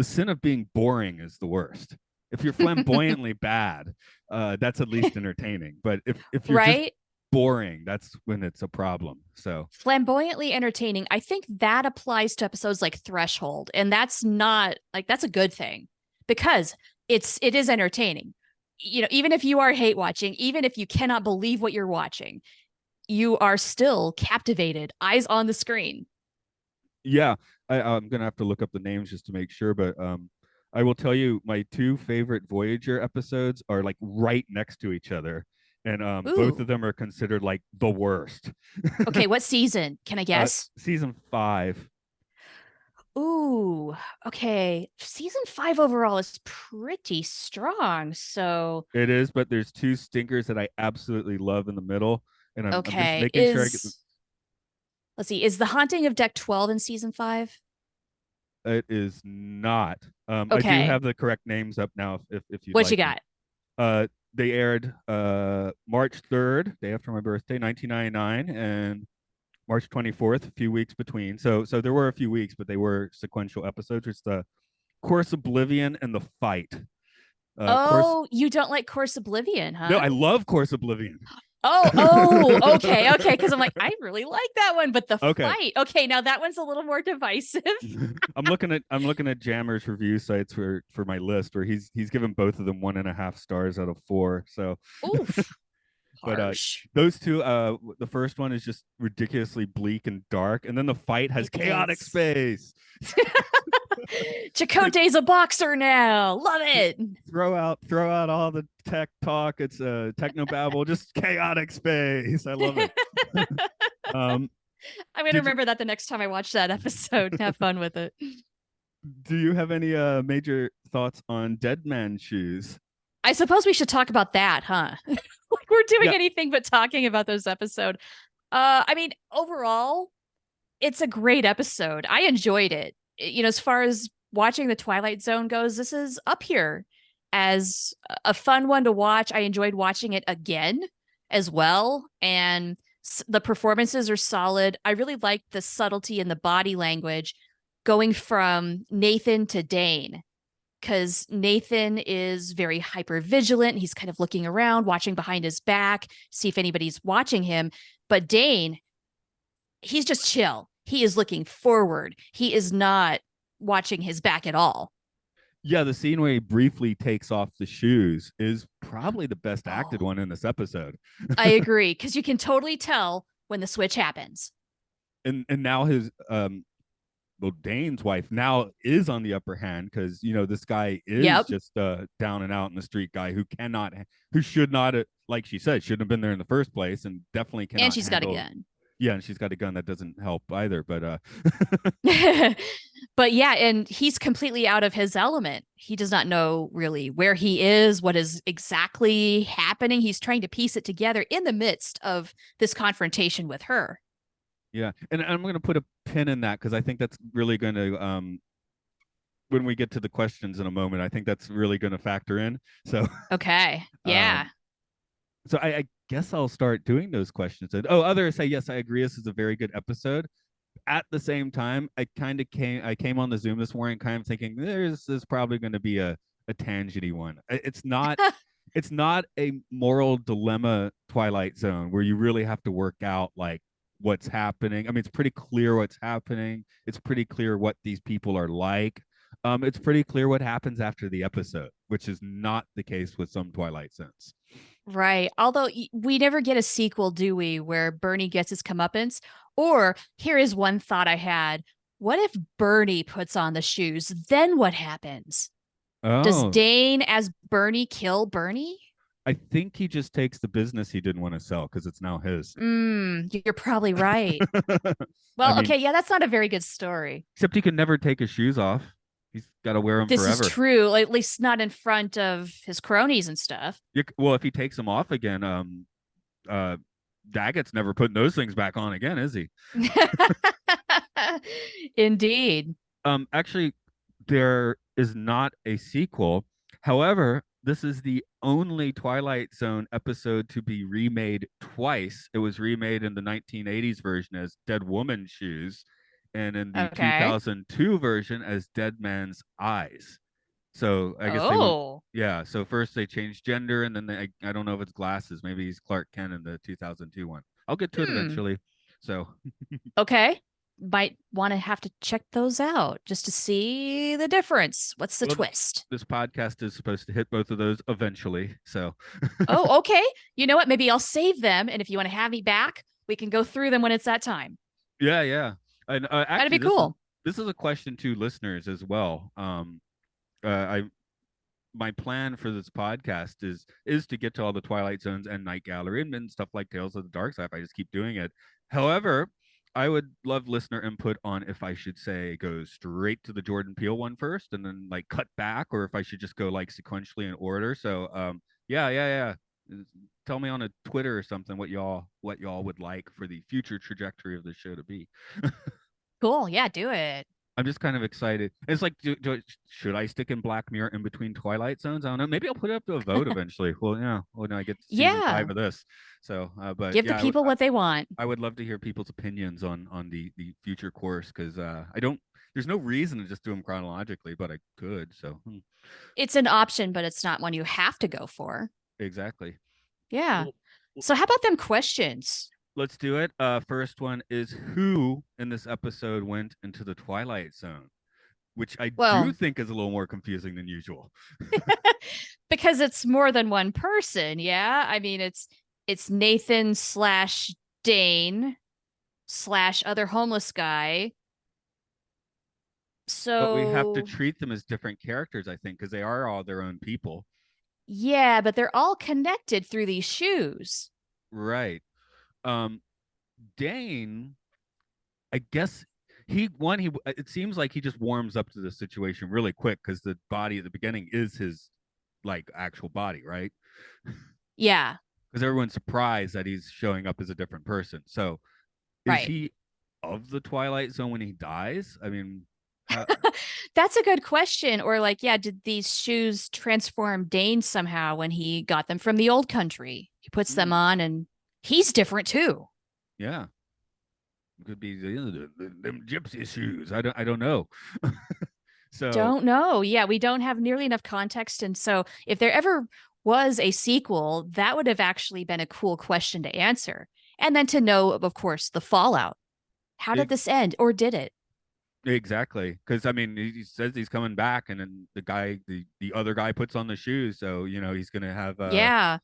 B: sin of being boring is the worst. If you're flamboyantly bad, that's at least entertaining. But if you're just boring, that's when it's a problem. So
A: flamboyantly entertaining, I think that applies to episodes like Threshold, and that's not like that's a good thing because it is entertaining. Even if you are hate watching, even if you cannot believe what you're watching, you are still captivated, eyes on the screen.
B: Yeah, I'm gonna have to look up the names just to make sure, but I will tell you my two favorite Voyager episodes are like right next to each other, and both of them are considered like the worst.
A: Okay, what season? Can I guess?
B: Season 5.
A: Ooh, okay. Season 5 overall is pretty strong. So
B: it is, but there's two stinkers that I absolutely love in the middle, and I'm just making sure I get.
A: Let's see. Is The Haunting of Deck 12 in season 5?
B: It is not.
A: Okay.
B: I do have the correct names up now. If you
A: what you got?
B: They aired March 3rd, day after my birthday, 1999, and March 24th, a few weeks between. So there were a few weeks, but they were sequential episodes. It's the Course Oblivion and The Fight.
A: You don't like Course Oblivion, huh?
B: No, I love Course Oblivion.
A: Okay. Because I'm like, I really like that one, but the fight. Okay, now that one's a little more divisive.
B: I'm looking at Jammer's review sites for my list where he's given both of them 1.5 stars out of 4. So
A: oof.
B: But those two, the first one is just ridiculously bleak and dark, and then The Fight has chaotic space.
A: Chakotay's a boxer now. Love it.
B: Throw out all the tech talk. It's technobabble, just chaotic space. I love it.
A: I'm gonna remember that the next time I watch that episode and have fun with it.
B: Do you have any major thoughts on Dead Man's Shoes?
A: I suppose we should talk about that, huh? Like we're doing anything but talking about those episodes. I mean, overall, it's a great episode. I enjoyed it. As far as watching the Twilight Zone goes, this is up here as a fun one to watch. I enjoyed watching it again as well. And the performances are solid. I really liked the subtlety in the body language going from Nathan to Dane, because Nathan is very hyper vigilant. He's kind of looking around, watching behind his back, see if anybody's watching him. But Dane, he's just chill. He is looking forward. He is not watching his back at all.
B: Yeah, the scene where he briefly takes off the shoes is probably the best acted one in this episode.
A: I agree, because you can totally tell when the switch happens.
B: And now his Dane's wife now is on the upper hand because this guy is just down and out in the street guy who should not, like she said, shouldn't have been there in the first place, and definitely cannot.
A: And she's got a gun.
B: Yeah, and she's got a gun that doesn't help either. But
A: But yeah, and he's completely out of his element. He does not know really where he is, what is exactly happening. He's trying to piece it together in the midst of this confrontation with her.
B: Yeah, and I'm going to put a pin in that because I think that's really going to when we get to the questions in a moment, I think that's really going to factor in. So,
A: Okay. Yeah.
B: um, so I guess I'll start doing those questions. And oh, others say yes, I agree. This is a very good episode. At the same time, I came on the Zoom this morning, kind of thinking there's probably going to be a tangenty one. It's not a moral dilemma Twilight Zone where you really have to work out like what's happening. I mean, it's pretty clear what's happening. It's pretty clear what these people are like. It's pretty clear what happens after the episode, which is not the case with some Twilight Zones.
A: Right. Although we never get a sequel, do we, where Bernie gets his comeuppance? Or here is one thought I had. What if Bernie puts on the shoes? Then what happens? Does
B: Oh,
A: Dane as Bernie kill Bernie?
B: I think he just takes the business he didn't want to sell because it's now his.
A: You're probably right.
B: I
A: Well,
B: mean,
A: okay, yeah, that's not a very good story.
B: except he can never take his shoes off. He's got to wear them
A: This is
B: forever.
A: true, at least not in front of his cronies and stuff.
B: Well, if he takes them off again, uh, Daggett's never putting those things back on again, is he?
A: Indeed.
B: Actually, there is not a sequel. However, this is the only Twilight Zone episode to be remade twice. It was remade in the 1980s version as Dead Woman's Shoes, and in the
A: Okay.
B: 2002 version as Dead Man's Eyes. So I guess they went,
A: Oh.
B: yeah. So first they changed gender, and then I don't know if it's glasses. Maybe he's Clark Kent in the 2002 one. I'll get to it
A: Hmm.
B: eventually. So
A: Okay. Might want to have to check those out just to see the difference. What's the
B: well,
A: twist?
B: this podcast is supposed to hit both of those eventually. So
A: Oh, okay. You know what? Maybe I'll save them. And if you want to have me back, we can go through them when it's that time.
B: yeah, yeah. And
A: That'd
B: actually,
A: be cool.
B: this is a question to listeners as well. I my plan for this podcast is to get to all the Twilight Zones and Night Gallery and stuff like Tales of the Dark Side. I just keep doing it. However, I would love listener input on if I should say go straight to the Jordan Peele one first and then like cut back, or if I should just go like sequentially in order. So yeah. Tell me on a Twitter or something what y'all would like for the future trajectory of the show to be.
A: Cool. Yeah, do it.
B: I'm just kind of excited. It's like, should I stick in Black Mirror in between Twilight Zones? I don't know. Maybe I'll put it up to a vote eventually. Well, yeah. Well, no, I get season
A: Yeah.
B: 5 of this. So, but
A: Give the
B: yeah,
A: people what they want.
B: I would love to hear people's opinions on the future course because I don't. There's no reason to just do them chronologically, but I could. So,
A: It's an option, but it's not one you have to go for.
B: exactly.
A: Yeah.
B: Well,
A: So how about them questions?
B: let's do it. First one is who in this episode went into the Twilight Zone, which I do
A: Well,
B: think is a little more confusing than usual.
A: because it's more than one person, yeah? I mean, it's Nathan slash Dane slash other homeless guy.
B: But we have to
A: So
B: treat them as different characters, I think, because they are all their own people.
A: yeah, but they're all connected through these shoes.
B: Right. Um, Dane, I guess he it seems like he just warms up to the situation really quick because the body at the beginning is his like actual body, right?
A: Yeah,
B: Because everyone's surprised that he's showing up as a different person. So is
A: right.
B: he of the Twilight Zone when he dies? I mean, how,
A: That's a good question. Or like, yeah, did these shoes transform Dane somehow when he got them from the old country? He puts them
B: mm,
A: on and he's different too.
B: yeah, it could be them gypsy shoes. I don't know. So
A: Don't know. Yeah, we don't have nearly enough context. And so if there ever was a sequel, that would have actually been a cool question to answer. And then to know, of course, the fallout. How did
B: it,
A: this end or did it?
B: exactly, because I mean, he says he's coming back, and then the other guy puts on the shoes, so you know he's gonna have
A: Yeah.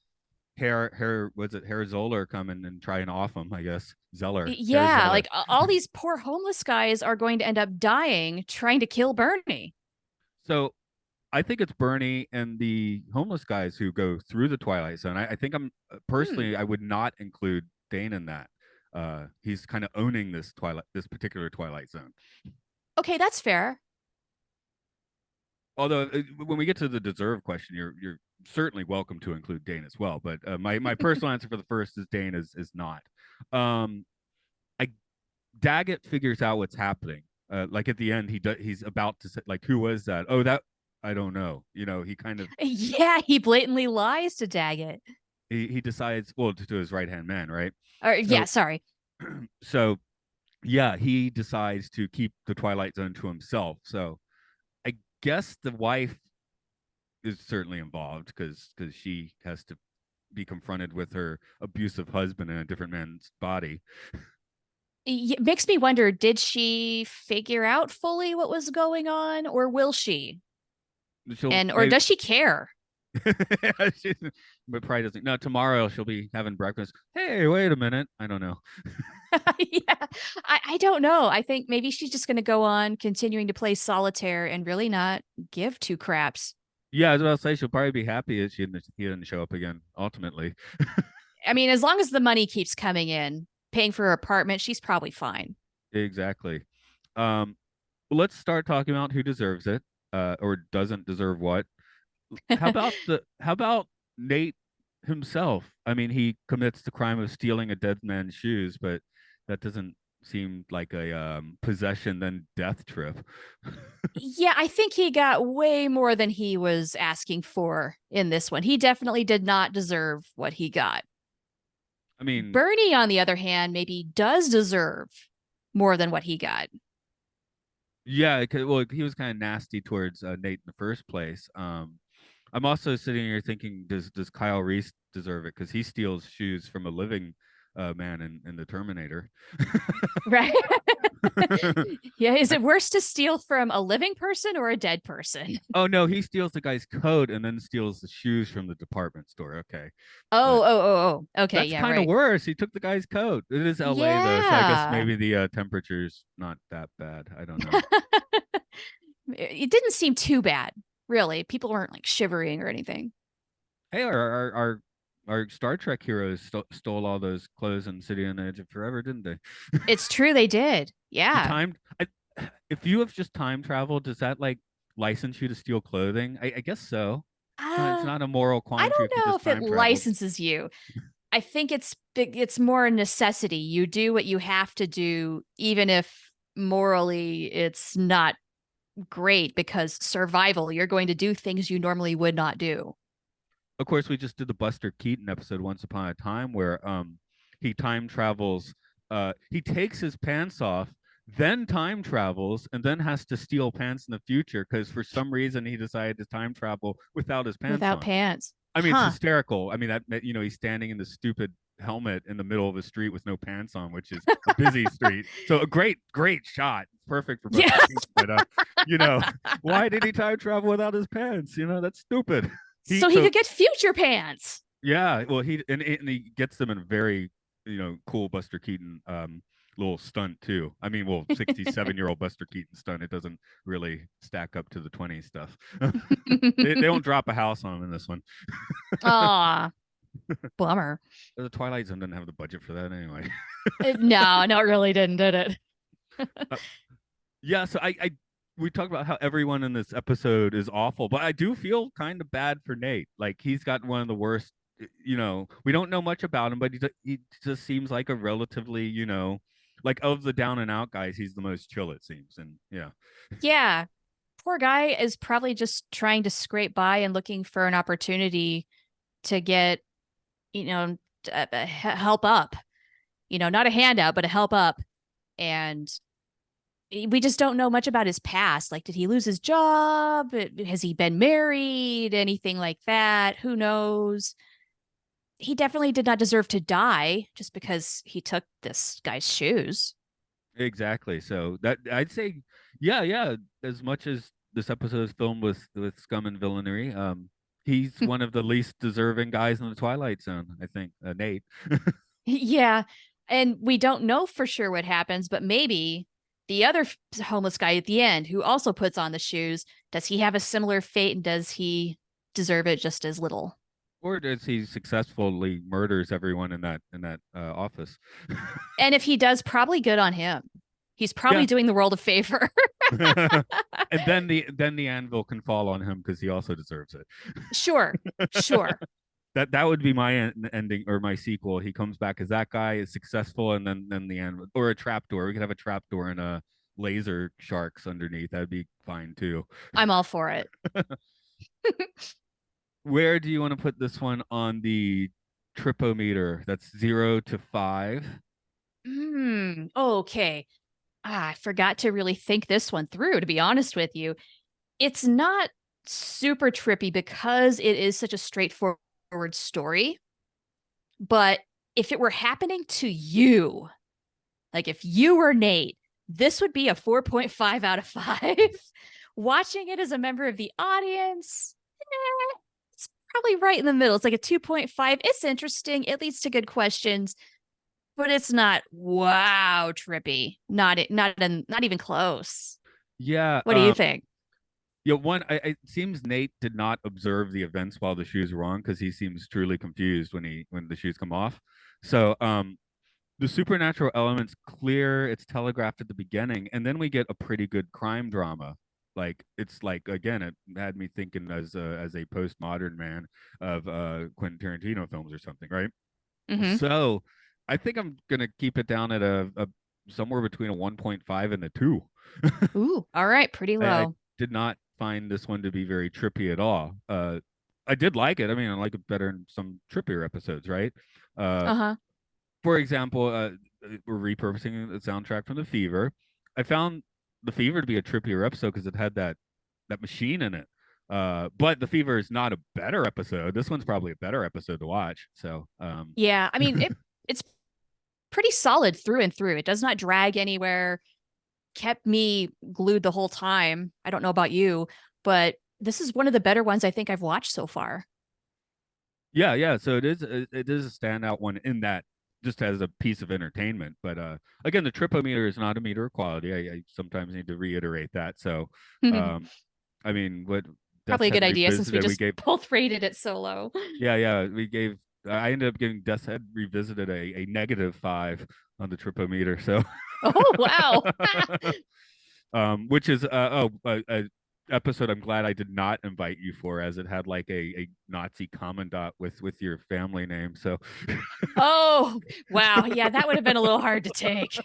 B: hair was it hair Zoller come in and try and off him, I guess hair
A: Yeah,
B: Zeller.
A: like all these poor homeless guys are going to end up dying trying to kill Bernie.
B: So I think it's Bernie and the homeless guys who go through the Twilight Zone. I think I'm
A: Hmm.
B: personally I would not include Dane in that. He's kind of owning this particular Twilight Zone.
A: Okay, that's fair.
B: Although when we get to the deserve question, you're certainly welcome to include Dane as well. But my personal answer for the first is Dane is not. Um, I Daggett figures out what's happening. Like at the end, he's about to say, like, who was that? Oh, that I don't know. He kind of
A: Yeah, he blatantly lies to Daggett.
B: he decides, well, to his right hand man, right?
A: Or
B: So
A: yeah, sorry.
B: so yeah, he decides to keep the Twilight Zone to himself. So I guess the wife is certainly involved because she has to be confronted with her abusive husband in a different man's body.
A: It makes me wonder, did she figure out fully what was going on, or will she?
B: She'll
A: And or
B: maybe
A: does she care?
B: but probably doesn't. No, tomorrow she'll be having breakfast. Hey, wait a minute. I don't know.
A: Yeah. I don't know. I think maybe she's just gonna go on continuing to play solitaire and really not give two craps.
B: Yeah, I was about to say she'll probably be happy that he didn't show up again. Ultimately,
A: I mean, as long as the money keeps coming in, paying for her apartment, she's probably fine.
B: exactly. Um, let's start talking about who deserves it, or doesn't deserve what. How about Nate himself? I mean, he commits the crime of stealing a dead man's shoes, but that doesn't seem like a possession then death trip.
A: Yeah, I think he got way more than he was asking for in this one. He definitely did not deserve what he got.
B: I mean,
A: Bernie, on the other hand, maybe does deserve more than what he got.
B: yeah, well, he was kind of nasty towards Nate in the first place. I'm also sitting here thinking, does Kyle Reese deserve it? Because he steals shoes from a living man in the Terminator.
A: Right? Yeah. Is it worse to steal from a living person or a dead person?
B: Oh no, he steals the guy's coat and then steals the shoes from the department store. Okay,
A: Oh,
B: but
A: oh, oh, oh. Okay.
B: that's
A: Yeah.
B: kind of
A: Right.
B: worse. He took the guy's coat. It is LA though, so I guess
A: Yeah.
B: maybe the temperature's not that bad. I don't know.
A: It didn't seem too bad, really. People weren't like shivering or anything.
B: Hey, our Star Trek heroes stole all those clothes in City on the Edge of Forever, didn't they?
A: It's true they did.
B: The
A: Yeah.
B: time, I, if you have just time travel, does that like license you to steal clothing? I guess so. It's
A: Uh,
B: not a moral
A: I
B: quandary if you
A: don't know
B: just
A: if it
B: time traveled.
A: licenses you. I think it's more a necessity. You do what you have to do, even if morally it's not great, because survival, you're going to do things you normally would not do.
B: Of course, we just did the Buster Keaton episode Once Upon a Time where he time travels. He takes his pants off, then time travels, and then has to steal pants in the future because for some reason he decided to time travel without his pants
A: Without
B: on.
A: pants.
B: I mean, it's
A: Huh.
B: hysterical. I mean, he's standing in the stupid helmet in the middle of the street with no pants on, which is a busy street. So a great shot, perfect for Buster
A: Yeah.
B: Keaton. But you know, why did he time travel without his pants? That's stupid. He
A: So he
B: so
A: could get future pants.
B: yeah, well, and he gets them in a very cool Buster Keaton little stunt too. I mean, well, 67-year-old Buster Keaton stunt. It doesn't really stack up to the 20 stuff. They don't drop a house on him in this one.
A: Aw, bummer.
B: The Twilight Zone didn't have the budget for that anyway.
A: No, no, it really didn't, did it?
B: uh, yeah, so I we talked about how everyone in this episode is awful, but I do feel kind of bad for Nate. Like he's got one of the worst. We don't know much about him, but he just seems like a relatively, like of the down and out guys, he's the most chill it seems. And yeah,
A: Yeah. Poor guy is probably just trying to scrape by and looking for an opportunity to get, you know, help up. Not a handout, but a help up. And we just don't know much about his past. Like, did he lose his job? Has he been married? Anything like that? Who knows? He definitely did not deserve to die just because he took this guy's shoes.
B: exactly. So that I'd say, yeah. As much as this episode is filmed with scum and villainy, he's one of the least deserving guys in the Twilight Zone. I think Nate.
A: Yeah. And we don't know for sure what happens, but maybe the other homeless guy at the end who also puts on the shoes, does he have a similar fate and does he deserve it just as little?
B: Or does he successfully murders everyone in that office?
A: And if he does, probably good on him. He's
B: Yeah,
A: probably doing the world a favor.
B: And then the anvil can fall on him because he also deserves it.
A: Sure, sure.
B: That would be my ending or my sequel. He comes back as that guy, is successful, and then the anvil or a trapdoor. We could have a trapdoor and a laser sharks underneath. That'd be fine too.
A: I'm all for it.
B: Where do you want to put this one on the tripometer? That's 0 to 5.
A: Okay. I forgot to really think this one through, to be honest with you. It's not super trippy because it is such a straightforward story. But if it were happening to you, like if you were Nate, this would be a 4.5 out of 5. Watching it as a member of the audience, it's probably right in the middle. It's like a 2.5. It's interesting. It leads to good questions, but it's not wow trippy. Not even close.
B: Yeah.
A: What do you think?
B: Yeah, it seems Nate did not observe the events while the shoes were on because he seems truly confused when the shoes come off. So the supernatural element's clear, it's telegraphed at the beginning, and then we get a pretty good crime drama. Like it's like again, it had me thinking as a postmodern man of Quentin Tarantino films or something, right?
A: Mm-hmm.
B: So I think I'm gonna keep it down at a somewhere between a 1.5 and a 2.
A: Ooh, all right, pretty
B: I
A: low.
B: did not find this one to be very trippy at all. I did like it. I mean, I like it better in some trippier episodes, right? Uh,
A: Uh-huh.
B: for example, we're repurposing the soundtrack from The Fever. I found The Fever to be a trippier episode because it had that machine in it. But The Fever is not a better episode. This one's probably a better episode to watch. So,
A: Yeah, I mean it's pretty solid through and through. It does not drag anywhere. Kept me glued the whole time. I don't know about you, but this is one of the better ones I think I've watched so far.
B: yeah, yeah. So it is a standout one in that just as a piece of entertainment. But again, the tripometer is not a meter of quality. I sometimes need to reiterate that. So um, I mean, what Death's
A: Probably a
B: Head
A: good idea since we
B: Revisited, we
A: just
B: gave,
A: both rated it so low.
B: yeah, we gave. I ended up giving Death's Head Revisited a -5 on the tripometer. So,
A: Oh, wow.
B: which is a episode I'm glad I did not invite you for, as it had like a Nazi commandant with your family name. So,
A: Oh, wow. Yeah, that would have been a little hard to take.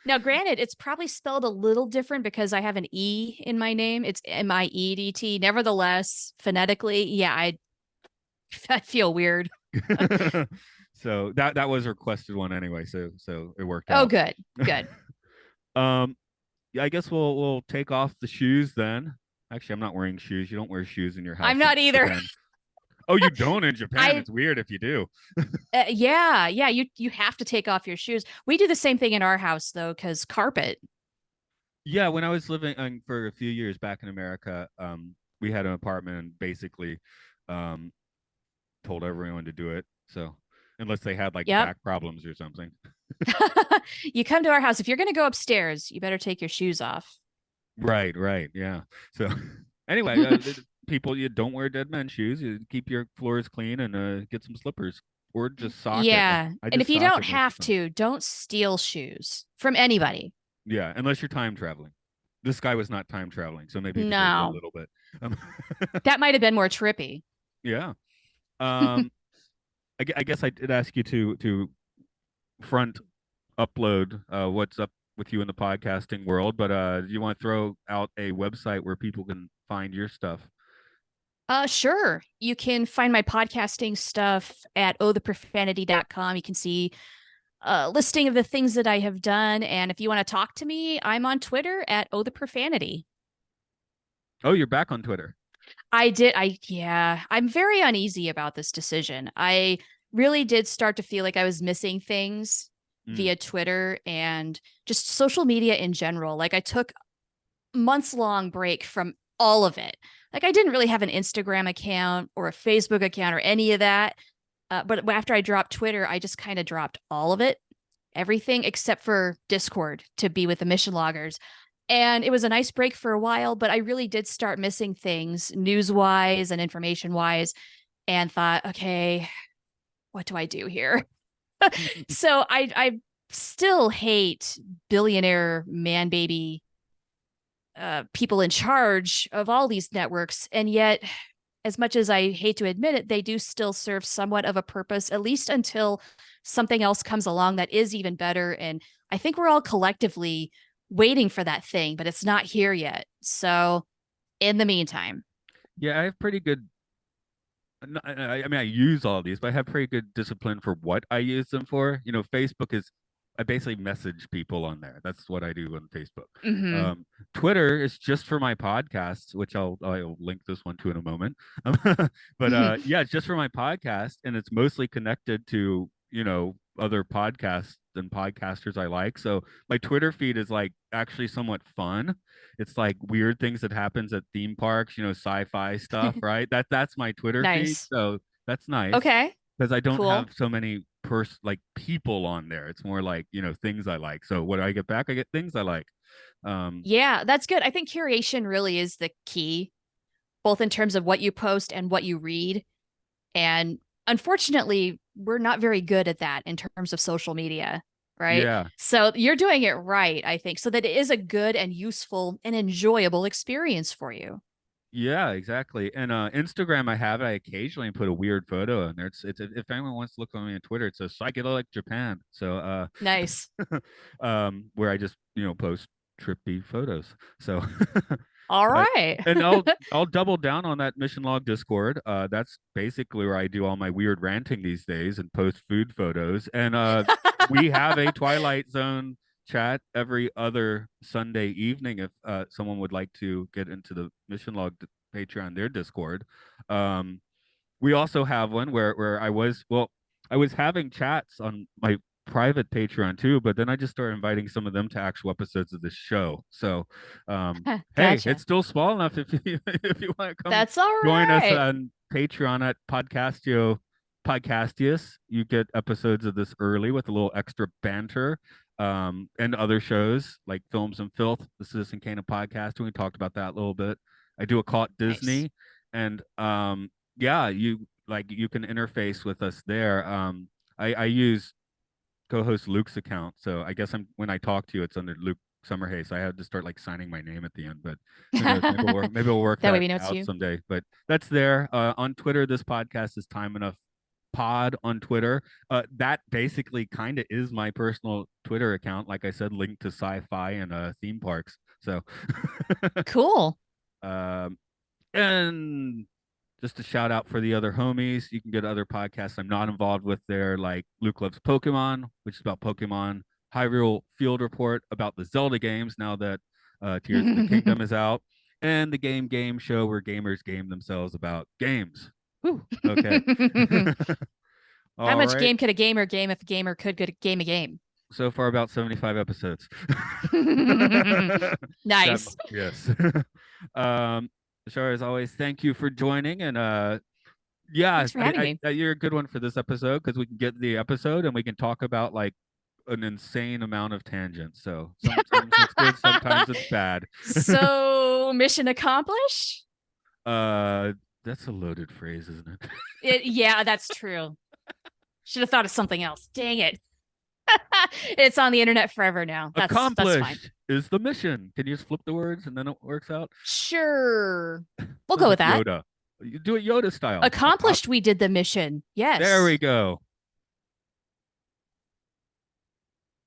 A: Now, granted, it's probably spelled a little different because I have an E in my name. It's Miedt. Nevertheless, phonetically, yeah, I feel weird.
B: so that was a requested one anyway. So it worked
A: Oh,
B: out.
A: good. Good.
B: um, yeah, I guess we'll take off the shoes then. Actually, I'm not wearing shoes. You don't wear shoes in your
A: I'm
B: house in
A: not either.
B: Japan. Oh, you don't in Japan?
A: I
B: It's weird if you do.
A: yeah, you have to take off your shoes. We do the same thing in our house though, because carpet.
B: Yeah, when I was living for a few years back in America, we had an apartment and basically um, told everyone to do it. So unless they had like
A: Yep.
B: back problems or something.
A: You come to our house. If you're gonna go upstairs, you better take your shoes off.
B: Right, right, yeah. So anyway, people, you don't wear dead man shoes. You keep your floors clean and get some slippers or just sock it.
A: Yeah.
B: I
A: And
B: just
A: if you
B: sock
A: don't
B: it most of
A: have
B: the time.
A: to, don't steal shoes from anybody.
B: Yeah, unless you're time traveling. This guy was not time traveling, so maybe he deserves a
A: No.
B: little bit. Um,
A: That might have been more trippy.
B: yeah. Um, I guess I did ask you to front upload what's up with you in the podcasting world, but do you want to throw out a website where people can find your stuff?
A: Sure. You can find my podcasting stuff at ohtheprofanity.com. You can see a listing of the things that I have done. And if you want to talk to me, I'm on Twitter at ohtheprofanity.
B: Oh, you're back on Twitter.
A: Yeah, I'm very uneasy about this decision. I really did start to feel like I was missing things
B: Mm.
A: via Twitter and just social media in general. Like I took months long break from all of it. Like I didn't really have an Instagram account or a Facebook account or any of that. But after I dropped Twitter, I just kind of dropped all of it, everything except for Discord to be with the mission loggers. And it was a nice break for a while, but I really did start missing things news wise and information wise and thought, okay, what do I do here? So I still hate billionaire man baby people in charge of all these networks. And yet, as much as I hate to admit it, they do still serve somewhat of a purpose, at least until something else comes along that is even better. And I think we're all collectively waiting for that thing, but it's not here yet. So, in the meantime,
B: Yeah, I have pretty good. I mean, I use all these, but I have pretty good discipline for what I use them for. Facebook is, I basically message people on there. That's what I do on Facebook.
A: mm-hmm.
B: Twitter is just for my podcasts, which I'll link this one to in a moment. But yeah, it's just for my podcast, and it's mostly connected to other podcasts and podcasters I like. So my Twitter feed is like actually somewhat fun. It's like weird things that happens at theme parks, sci-fi stuff, right? That's my Twitter feed.
A: Nice.
B: So that's nice
A: Okay.
B: because I don't
A: Cool.
B: have so many like people on there. It's more like, things I like. So what do I get back? I get things I like.
A: Yeah, that's good. I think curation really is the key, both in terms of what you post and what you read. And unfortunately, we're not very good at that in terms of social media, right?
B: Yeah.
A: So you're doing it right, I think, so that it is a good and useful and enjoyable experience for you.
B: Yeah, exactly. And Instagram, I have it. I occasionally put a weird photo in there. It's if anyone wants to look on me on Twitter, it's a psychedelic Japan. So
A: Nice.
B: where I just post trippy photos. So
A: All
B: but
A: right.
B: and I'll double down on that Mission Log Discord. That's basically where I do all my weird ranting these days and post food photos. And we have a Twilight Zone chat every other Sunday evening if someone would like to get into the Mission Log Patreon, their Discord. We also have one where I was having chats on my private Patreon too, but then I just started inviting some of them to actual episodes of the show. So hey, it's
A: Gotcha.
B: still small enough if you if you want to come
A: That's all
B: join us
A: right.
B: on Patreon at Podcastius. You get episodes of this early with a little extra banter. And other shows like Films and Filth, the Citizen Kane podcast. We talked about that a little bit. I do a call at
A: Nice.
B: Disney, and yeah, you can interface with us there. I use co-host Luke's account, so I guess when I talk to you, it's under Luke Summerhay. So I had to start like signing my name at the end, but who knows? Maybe we'll work
A: That way
B: that
A: we know it's
B: out
A: you.
B: someday. But that's there on Twitter. This podcast is Time Enough Pod on Twitter. That basically kind of is my personal Twitter account. Like I said, linked to sci-fi and theme parks. So,
A: Cool.
B: um, and just a shout out for the other homies. You can get other podcasts I'm not involved with there, like Luke Loves Pokemon, which is about Pokemon, Hyrule Field Report about the Zelda games now that Tears of the Kingdom is out, and the Game Show where gamers game themselves about games. Whew, okay.
A: How
B: All
A: much
B: right.
A: game could a gamer game if a gamer could game a game?
B: So far, about 75 episodes. That,
A: Nice.
B: yes. um, Shar, as always, thank you for joining. And yeah,
A: Thanks for having me.
B: you're a good one for this episode because we can get the episode and we can talk about like an insane amount of tangents. So sometimes it's good, sometimes it's bad.
A: So, mission accomplished?
B: uh, that's a loaded phrase, isn't it?
A: Yeah, that's true. Should have thought of something else. Dang it. It's on the internet forever now. That's fine.
B: Accomplished is the mission. Can you just flip the words and then it works out?
A: Sure. We'll
B: Sounds
A: go
B: like
A: with that.
B: Yoda. You do it Yoda style.
A: Accomplished, we did the mission.
B: There
A: Yes.
B: we go.